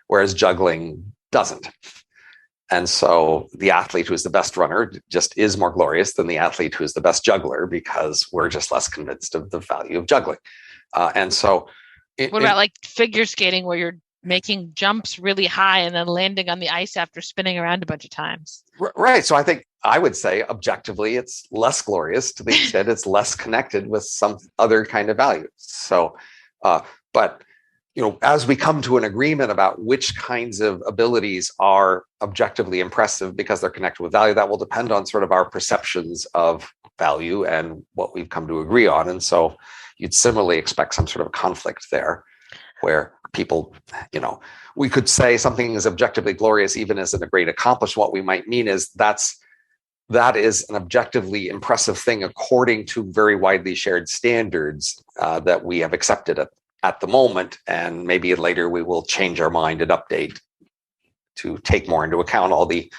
[SPEAKER 1] whereas juggling doesn't. And so the athlete who is the best runner just is more glorious than the athlete who is the best juggler, because we're just less convinced of the value of juggling. And so
[SPEAKER 2] what about like figure skating, where you're making jumps really high and then landing on the ice after spinning around a bunch of times?
[SPEAKER 1] Right. So I think I would say objectively it's less glorious to the extent it's less connected with some other kind of value. So, but as we come to an agreement about which kinds of abilities are objectively impressive because they're connected with value, that will depend on sort of our perceptions of value and what we've come to agree on. And so you'd similarly expect some sort of conflict there, where people, we could say something is objectively glorious even as a great accomplishment. What we might mean is that is an objectively impressive thing according to very widely shared standards that we have accepted at the moment, and maybe later we will change our mind and update to take more into account all the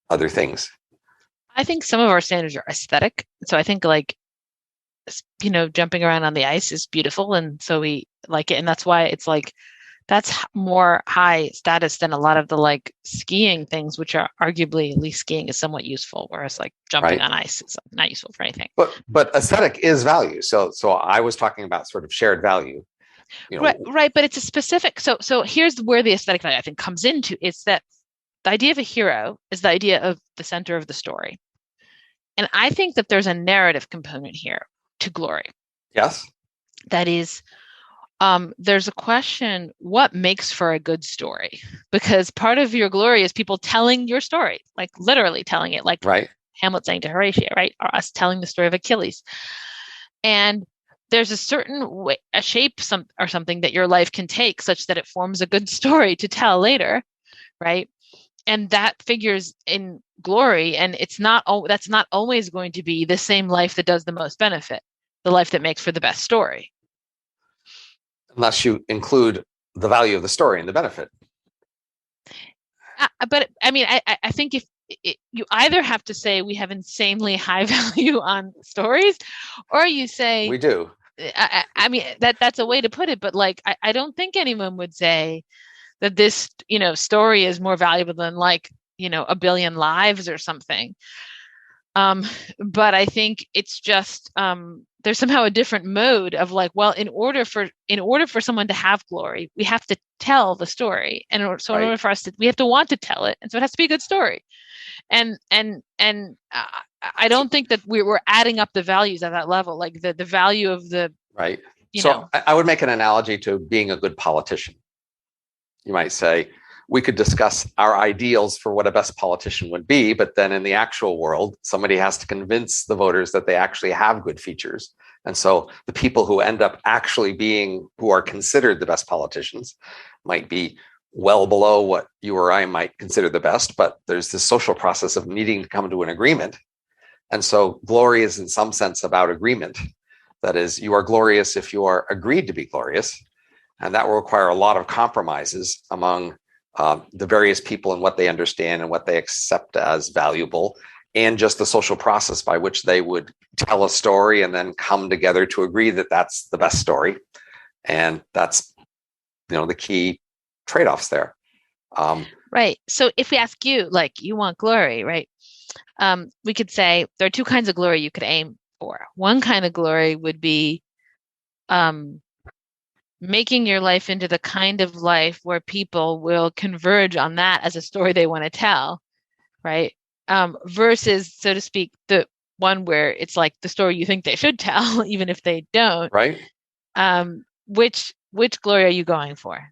[SPEAKER 1] other things.
[SPEAKER 2] I think some of our standards are aesthetic. So I think like, jumping around on the ice is beautiful. And so we like it. And that's why it's like, that's more high status than a lot of the like skiing things, which are arguably, at least skiing is somewhat useful, whereas like jumping
[SPEAKER 1] right?
[SPEAKER 2] on ice is not useful for anything.
[SPEAKER 1] But aesthetic is value. So I was talking about sort of shared value.
[SPEAKER 2] Right. But it's a specific. So here's where the aesthetic value I think comes into. It's that the idea of a hero is the idea of the center of the story. And I think that there's a narrative component here to glory.
[SPEAKER 1] Yes.
[SPEAKER 2] That is, there's a question, what makes for a good story? Because part of your glory is people telling your story, like literally telling it, like
[SPEAKER 1] right.
[SPEAKER 2] Hamlet saying to Horatio, right? Or us telling the story of Achilles. And there's a certain way, a shape or something that your life can take such that it forms a good story to tell later, right? And that figures in glory. And that's not always going to be the same life that does the most benefit, the life that makes for the best story.
[SPEAKER 1] Unless you include the value of the story and the benefit.
[SPEAKER 2] But I mean, I think if you either have to say we have insanely high value on stories, or you say
[SPEAKER 1] we do.
[SPEAKER 2] I mean, that's a way to put it, but like, I don't think anyone would say that this, story is more valuable than like, a billion lives or something. But I think it's just, there's somehow a different mode of like, well, in order for someone to have glory, we have to tell the story. And in order for us we have to want to tell it. And so it has to be a good story. And I don't think that we're adding up the values at that level, like the value of the
[SPEAKER 1] right. So I would make an analogy to being a good politician. You might say we could discuss our ideals for what a best politician would be, but then in the actual world, somebody has to convince the voters that they actually have good features. And so the people who end up actually who are considered the best politicians might be well below what you or I might consider the best, but there's this social process of needing to come to an agreement. And so glory is in some sense about agreement. That is, you are glorious if you are agreed to be glorious. And that will require a lot of compromises among the various people and what they understand and what they accept as valuable, and just the social process by which they would tell a story and then come together to agree that that's the best story. And that's, the key trade-offs there.
[SPEAKER 2] Right. So if we ask you, like, you want glory, right? We could say there are two kinds of glory you could aim for. One kind of glory would be making your life into the kind of life where people will converge on that as a story they want to tell, right? Versus, so to speak, the one where it's like the story you think they should tell, even if they don't.
[SPEAKER 1] Right.
[SPEAKER 2] Which glory are you going for?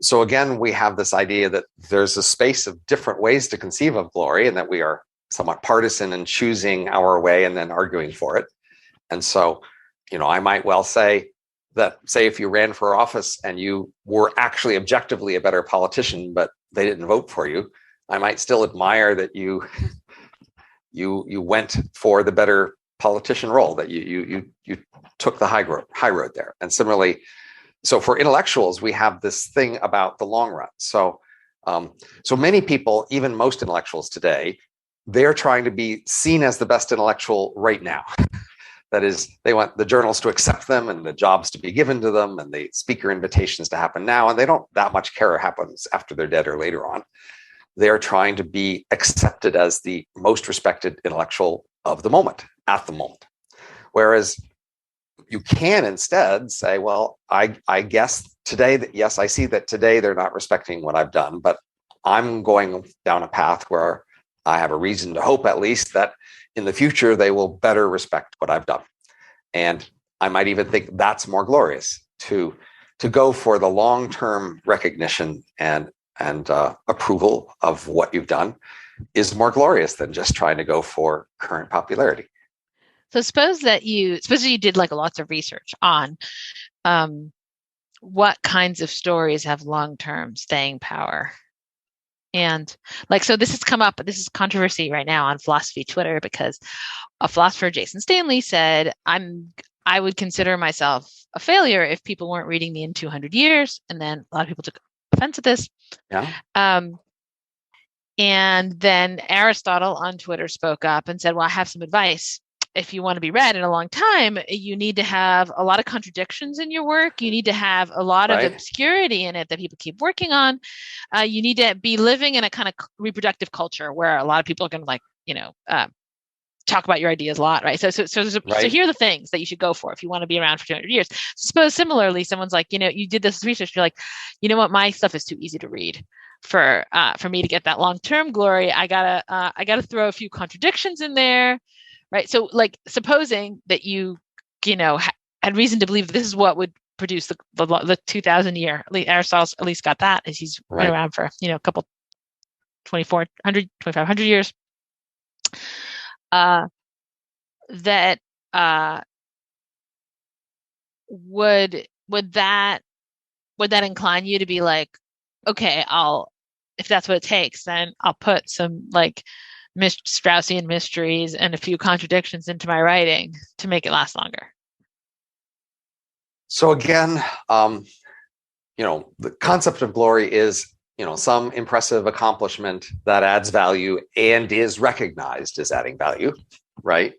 [SPEAKER 1] So again, we have this idea that there's a space of different ways to conceive of glory, and that we are somewhat partisan in choosing our way and then arguing for it. And so, I might well say that, say, if you ran for office and you were actually objectively a better politician, but they didn't vote for you, I might still admire that you went for the better politician role, that you took the high road there. And similarly, so for intellectuals, we have this thing about the long run. So many people, even most intellectuals today, they're trying to be seen as the best intellectual right now. That is, they want the journals to accept them and the jobs to be given to them and the speaker invitations to happen now. And they don't that much care what happens after they're dead or later on. They're trying to be accepted as the most respected intellectual of the moment, at the moment. Whereas you can instead say, well, I guess today that, yes, I see that today they're not respecting what I've done, but I'm going down a path where I have a reason to hope, at least, that in the future they will better respect what I've done. And I might even think that's more glorious, to go for the long-term recognition and approval of what you've done is more glorious than just trying to go for current popularity.
[SPEAKER 2] So suppose you did like lots of research on what kinds of stories have long-term staying power. And like, so this has come up, this is controversy right now on philosophy Twitter, because a philosopher, Jason Stanley, said, I would consider myself a failure if people weren't reading me in 200 years. And then a lot of people took offense at this.
[SPEAKER 1] Yeah.
[SPEAKER 2] And then Aristotle on Twitter spoke up and said, well, I have some advice. If you want to be read in a long time, you need to have a lot of contradictions in your work. You need to have a lot of obscurity in it that people keep working on. You need to be living in a kind of reproductive culture where a lot of people are going to talk about your ideas a lot, right? So here are the things that you should go for if you want to be around for 200 years. Suppose similarly, someone's like, you did this research. You're like, you know what? My stuff is too easy to read for me to get that long-term glory. I gotta throw a few contradictions in there, right? So like, supposing that you had reason to believe this is what would produce the 2000 year, Aristotle's at least got that, as he's been around for a couple 2400 2500 years, that would that incline you to be like, okay, if that's what it takes, then I'll put some like Straussian mysteries and a few contradictions into my writing to make it last longer?
[SPEAKER 1] So again, the concept of glory is, some impressive accomplishment that adds value and is recognized as adding value, right?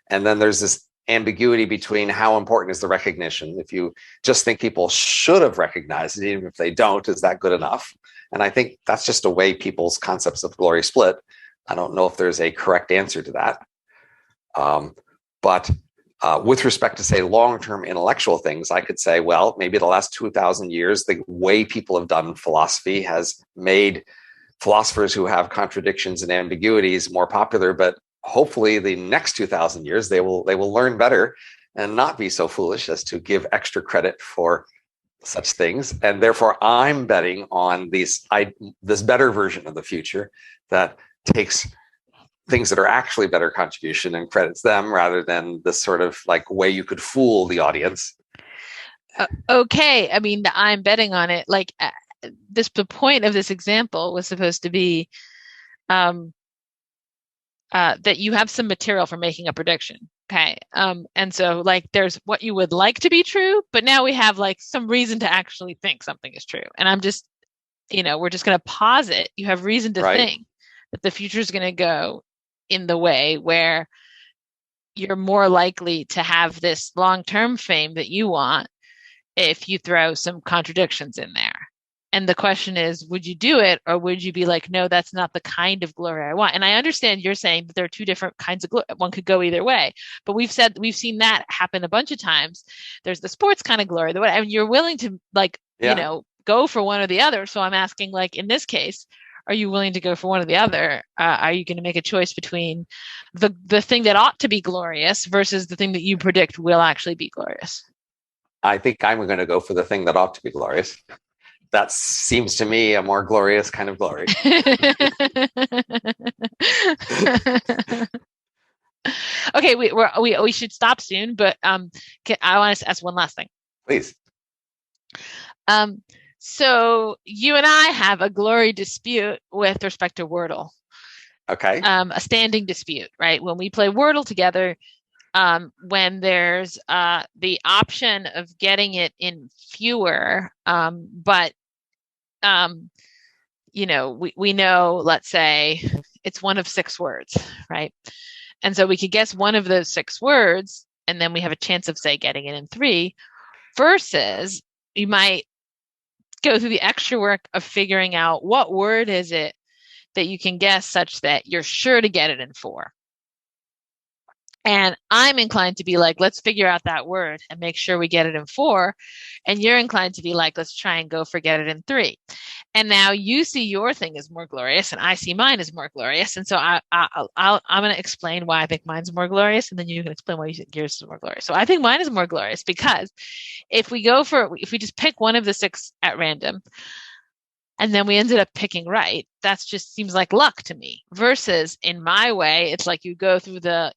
[SPEAKER 1] And then there's this ambiguity between how important is the recognition. If you just think people should have recognized it, even if they don't, is that good enough? And I think that's just a way people's concepts of glory split. I don't know if there's a correct answer to that. But with respect to, say, long-term intellectual things, I could say, well, maybe the last 2,000 years, the way people have done philosophy has made philosophers who have contradictions and ambiguities more popular. But hopefully the next 2,000 years, they will learn better and not be so foolish as to give extra credit for such things. And therefore, I'm betting on this better version of the future that takes things that are actually better contribution and credits them, rather than this sort of like way you could fool the audience.
[SPEAKER 2] Okay. I mean, I'm betting on it. Like the point of this example was supposed to be that you have some material for making a prediction. Okay. And so like there's what you would like to be true, but now we have like some reason to actually think something is true. And I'm just, we're just going to posit you have reason to think that the future is going to go in the way where you're more likely to have this long-term fame that you want if you throw some contradictions in there. And the question is, would you do it, or would you be like, no, that's not the kind of glory I want? And I understand you're saying that there are two different kinds of glory. One could go either way, but we've seen that happen a bunch of times. There's the sports kind of glory, I mean, you're willing to go for one or the other. So I'm asking, like, in this case, are you willing to go for one or the other? Are you going to make a choice between the thing that ought to be glorious versus the thing that you predict will actually be glorious?
[SPEAKER 1] I think I'm going to go for the thing that ought to be glorious. That seems to me a more glorious kind of glory.
[SPEAKER 2] Okay, we should stop soon, but I want to ask one last thing.
[SPEAKER 1] Please.
[SPEAKER 2] So you and I have a glory dispute with respect to Wordle.
[SPEAKER 1] Okay.
[SPEAKER 2] A standing dispute, right? When we play Wordle together, when there's the option of getting it in fewer, but we know, let's say it's one of 6 words, right? And so we could guess one of those 6 words, and then we have a chance of, say, getting it in 3, versus you might go through the extra work of figuring out what word is it that you can guess such that you're sure to get it in 4. And I'm inclined to be like, let's figure out that word and make sure we get it in 4. And you're inclined to be like, let's try and go for get it in 3. And now you see your thing is more glorious, and I see mine is more glorious. And so I'm going to explain why I think mine's more glorious, and then you can explain why you think yours is more glorious. So I think mine is more glorious because if we just pick one of the 6 at random, and then we ended up picking right, that just seems like luck to me. Versus in my way, it's like you go through the,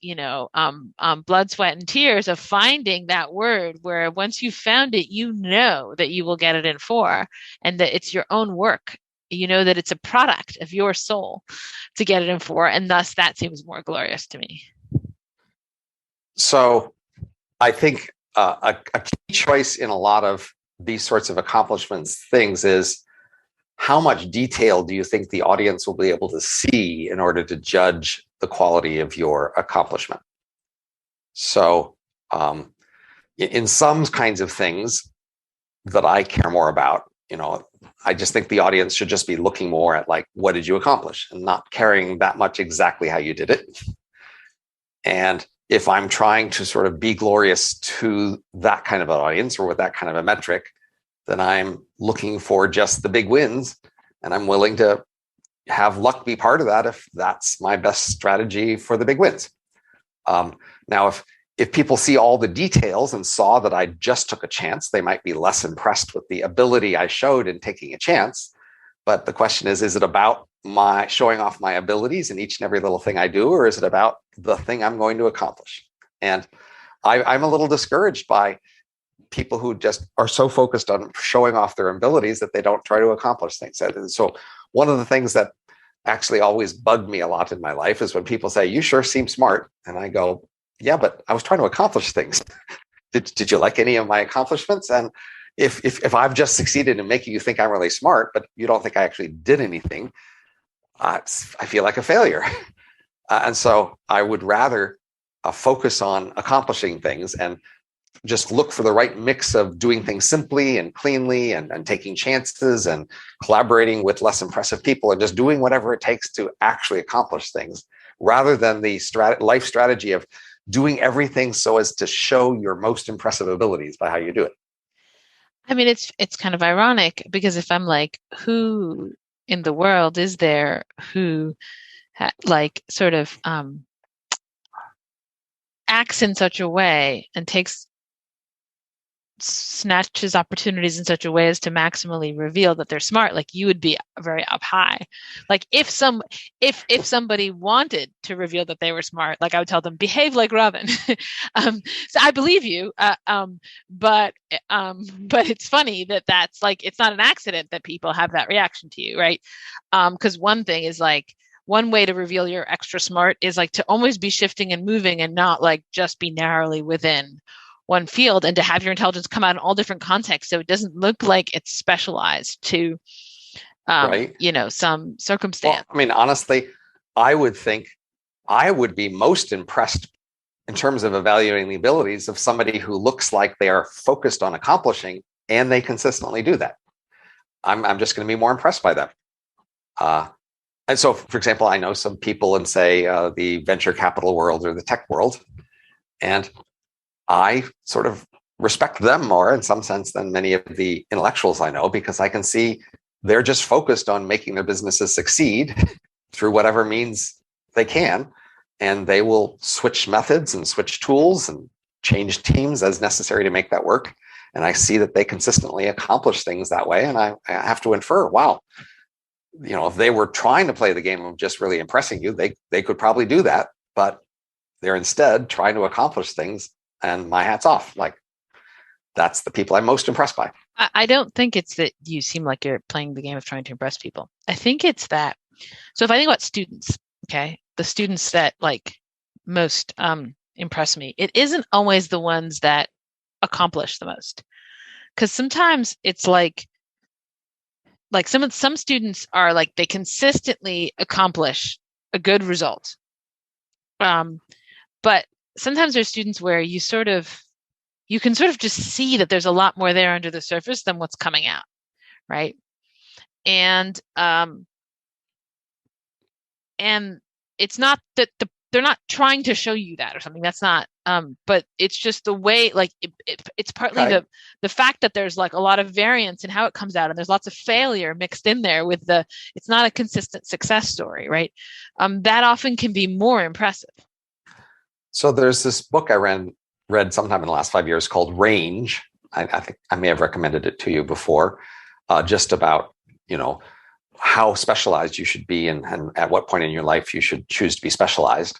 [SPEAKER 2] blood, sweat, and tears of finding that word, where once you've found it, you know that you will get it in 4, and that it's your own work. You know that it's a product of your soul to get it in 4, and thus that seems more glorious to me.
[SPEAKER 1] So I think a key choice in a lot of these sorts of accomplishments things is, how much detail do you think the audience will be able to see in order to judge the quality of your accomplishment? So in some kinds of things that I care more about, I just think the audience should just be looking more at like, what did you accomplish, and not caring that much exactly how you did it. And if I'm trying to sort of be glorious to that kind of an audience or with that kind of a metric, then I'm looking for just the big wins, and I'm willing to have luck be part of that if that's my best strategy for the big wins. Now, if people see all the details and saw that I just took a chance, they might be less impressed with the ability I showed in taking a chance. But the question is it about my showing off my abilities in each and every little thing I do, or is it about the thing I'm going to accomplish? And I'm a little discouraged by people who just are so focused on showing off their abilities that they don't try to accomplish things. And so one of the things that actually always bugged me a lot in my life is when people say, "You sure seem smart." And I go, "Yeah, but I was trying to accomplish things." Did you like any of my accomplishments? And if I've just succeeded in making you think I'm really smart, but you don't think I actually did anything, I feel like a failure. And so I would rather focus on accomplishing things and just look for the right mix of doing things simply and cleanly and taking chances and collaborating with less impressive people and just doing whatever it takes to actually accomplish things, rather than the life strategy of doing everything so as to show your most impressive abilities by how you do it.
[SPEAKER 2] I mean, it's kind of ironic, because if I'm like, who in the world is there who sort of acts in such a way and snatches opportunities in such a way as to maximally reveal that they're smart, like you would be very up high. Like if somebody wanted to reveal that they were smart, like I would tell them, behave like Robin. So I believe you, but it's funny that's like, it's not an accident that people have that reaction to you, right? Because one thing is like, one way to reveal you're extra smart is like to always be shifting and moving and not like just be narrowly within one field, and to have your intelligence come out in all different contexts, so it doesn't look like it's specialized to
[SPEAKER 1] Right.
[SPEAKER 2] Some circumstance.
[SPEAKER 1] Well, I mean, honestly, I would think I would be most impressed in terms of evaluating the abilities of somebody who looks like they are focused on accomplishing and they consistently do that. I'm just going to be more impressed by them. And so, for example, I know some people in, say, the venture capital world or the tech world, and I sort of respect them more in some sense than many of the intellectuals I know, because I can see they're just focused on making their businesses succeed through whatever means they can. And they will switch methods and switch tools and change teams as necessary to make that work. And I see that they consistently accomplish things that way. And I have to infer, wow, if they were trying to play the game of just really impressing you, they could probably do that, but they're instead trying to accomplish things. And my hat's off. Like, that's the people I'm most impressed by.
[SPEAKER 2] I don't think it's that you seem like you're playing the game of trying to impress people. I think it's that. So if I think about students, okay, the students that like most impress me, it isn't always the ones that accomplish the most. Because sometimes it's like some students are like, they consistently accomplish a good result. But sometimes there's students where you can sort of just see that there's a lot more there under the surface than what's coming out, right? And it's not that they're not trying to show you that or something. That's not. But it's just the way, like it's partly
[SPEAKER 1] Okay.
[SPEAKER 2] the fact that there's like a lot of variance in how it comes out, and there's lots of failure mixed in there with it's not a consistent success story, right? That often can be more impressive.
[SPEAKER 1] So there's this book I read sometime in the last 5 years called Range. I think I may have recommended it to you before, just about, how specialized you should be and at what point in your life you should choose to be specialized.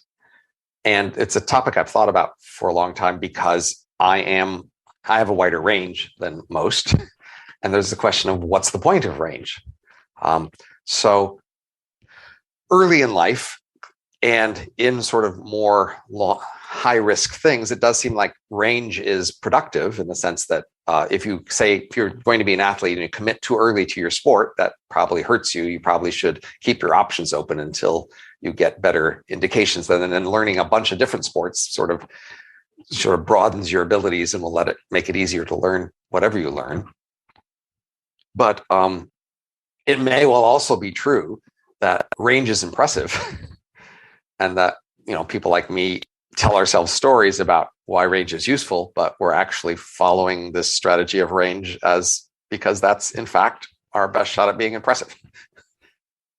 [SPEAKER 1] And it's a topic I've thought about for a long time, because I have a wider range than most. And there's the question of what's the point of range? So early in life, and in sort of more high risk things, it does seem like range is productive in the sense that if you're going to be an athlete and you commit too early to your sport, that probably hurts you. You probably should keep your options open until you get better indications. And then learning a bunch of different sports sort of broadens your abilities and will make it easier to learn whatever you learn. But it may well also be true that range is impressive and that, people like me tell ourselves stories about why range is useful, but we're actually following this strategy of range because that's in fact our best shot at being impressive.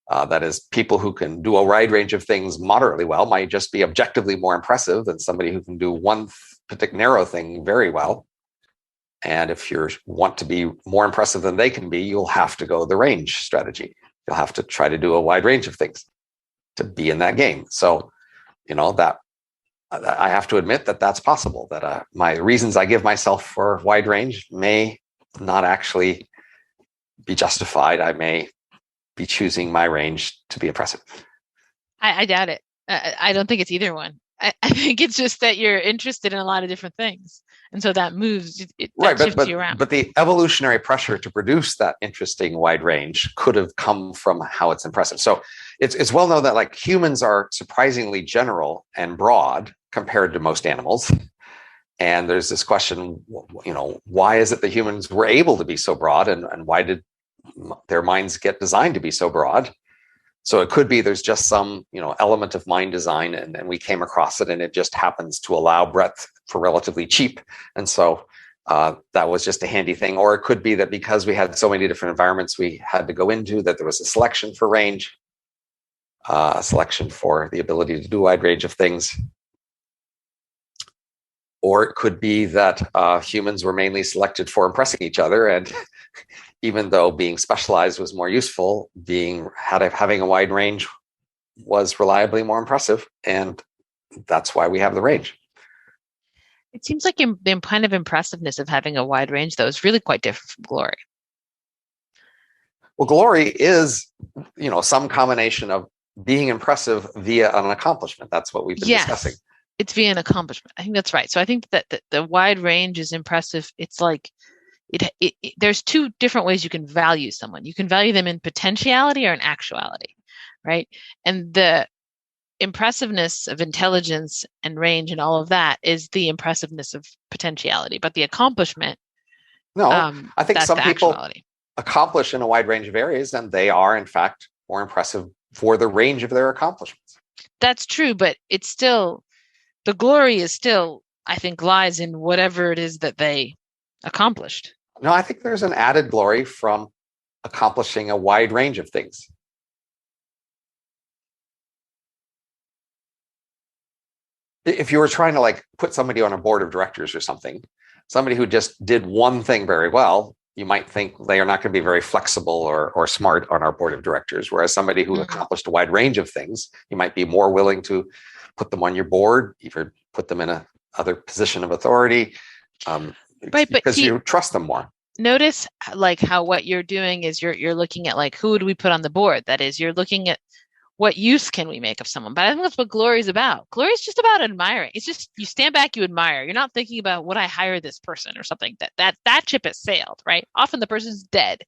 [SPEAKER 1] That is, people who can do a wide range of things moderately well might just be objectively more impressive than somebody who can do one particular narrow thing very well. And if you want to be more impressive than they can be, you'll have to go the range strategy. You'll have to try to do a wide range of things to be in that game. So, that I have to admit that that's possible, that my reasons I give myself for wide range may not actually be justified. I may be choosing my range to be impressive.
[SPEAKER 2] I doubt it. I don't think it's either one. I think it's just that you're interested in a lot of different things. And so that moves, shifts you around.
[SPEAKER 1] But the evolutionary pressure to produce that interesting wide range could have come from how it's impressive. So it's well known that like humans are surprisingly general and broad compared to most animals. And there's this question, why is it that humans were able to be so broad and why did their minds get designed to be so broad? So it could be there's just some, element of mind design and we came across it and it just happens to allow breadth for relatively cheap. And so that was just a handy thing. Or it could be that because we had so many different environments we had to go into, that there was a selection for range, a selection for the ability to do a wide range of things. Or it could be that humans were mainly selected for impressing each other. And even though being specialized was more useful, having a wide range was reliably more impressive. And that's why we have the range.
[SPEAKER 2] It seems like the kind of impressiveness of having a wide range, though, is really quite different from glory.
[SPEAKER 1] Well, glory is, some combination of being impressive via an accomplishment. That's what we've been discussing.
[SPEAKER 2] It's via an accomplishment. I think that's right. So I think that the wide range is impressive. It's like there's two different ways you can value someone. You can value them in potentiality or in actuality, right? And the impressiveness of intelligence and range and all of that is the impressiveness of potentiality. But the accomplishment,
[SPEAKER 1] I think some people accomplish in a wide range of areas, and they are, in fact, more impressive for the range of their accomplishments.
[SPEAKER 2] That's true, but it's still, the glory is still, I think, lies in whatever it is that they accomplished.
[SPEAKER 1] No, I think there's an added glory from accomplishing a wide range of things. If you were trying to put somebody on a board of directors or something, somebody who just did one thing very well, you might think they are not going to be very flexible or smart on our board of directors. Whereas somebody who accomplished a wide range of things, you might be more willing to put them on your board, either put them in a other position of authority,
[SPEAKER 2] right?
[SPEAKER 1] Because you trust them more.
[SPEAKER 2] Notice how what you're doing is you're looking at who would we put on the board? That is, you're looking at what use can we make of someone? But I think that's what glory is about. Glory is just about admiring. It's just you stand back, you admire. You're not thinking about would I hire this person or something. That ship has sailed, right? Often the person's dead.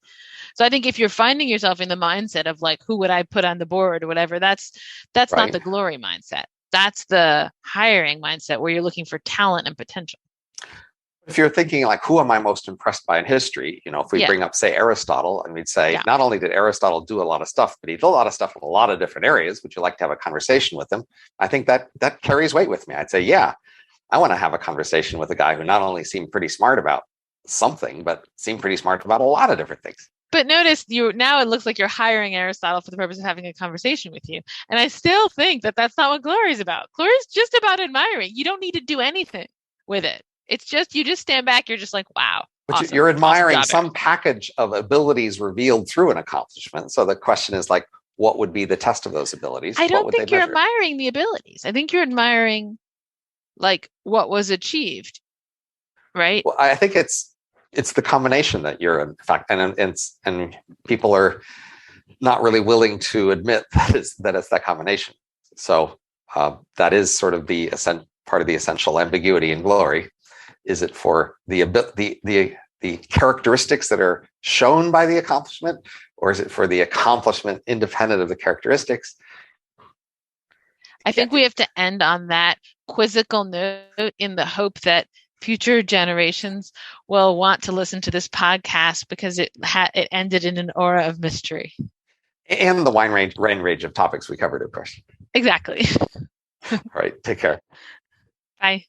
[SPEAKER 2] So I think if you're finding yourself in the mindset of who would I put on the board or whatever, that's right. Not the glory mindset. That's the hiring mindset where you're looking for talent and potential.
[SPEAKER 1] If you're thinking who am I most impressed by in history, if we bring up, say, Aristotle, and we'd say, not only did Aristotle do a lot of stuff, but he did a lot of stuff in a lot of different areas. Would you like to have a conversation with him? I think that carries weight with me. I'd say, yeah, I want to have a conversation with a guy who not only seemed pretty smart about something, but seemed pretty smart about a lot of different things.
[SPEAKER 2] But notice now it looks like you're hiring Aristotle for the purpose of having a conversation with you. And I still think that that's not what glory is about. Glory is just about admiring. You don't need to do anything with it. It's just, you just stand back. You're just wow.
[SPEAKER 1] But
[SPEAKER 2] awesome,
[SPEAKER 1] you're admiring
[SPEAKER 2] awesome
[SPEAKER 1] some package of abilities revealed through an accomplishment. So the question is what would be the test of those abilities?
[SPEAKER 2] I don't think you're admiring the abilities. I think you're admiring what was achieved, right?
[SPEAKER 1] Well, I think it's the combination that you're, in fact, and people are not really willing to admit that it's that combination. So that is sort of the part of the essential ambiguity and glory? Is it for the characteristics that are shown by the accomplishment, or is it for the accomplishment independent of the characteristics?
[SPEAKER 2] I think we have to end on that quizzical note in the hope that future generations will want to listen to this podcast because it ended in an aura of mystery.
[SPEAKER 1] And the range of topics we covered, of course.
[SPEAKER 2] Exactly.
[SPEAKER 1] All right. Take care.
[SPEAKER 2] Bye.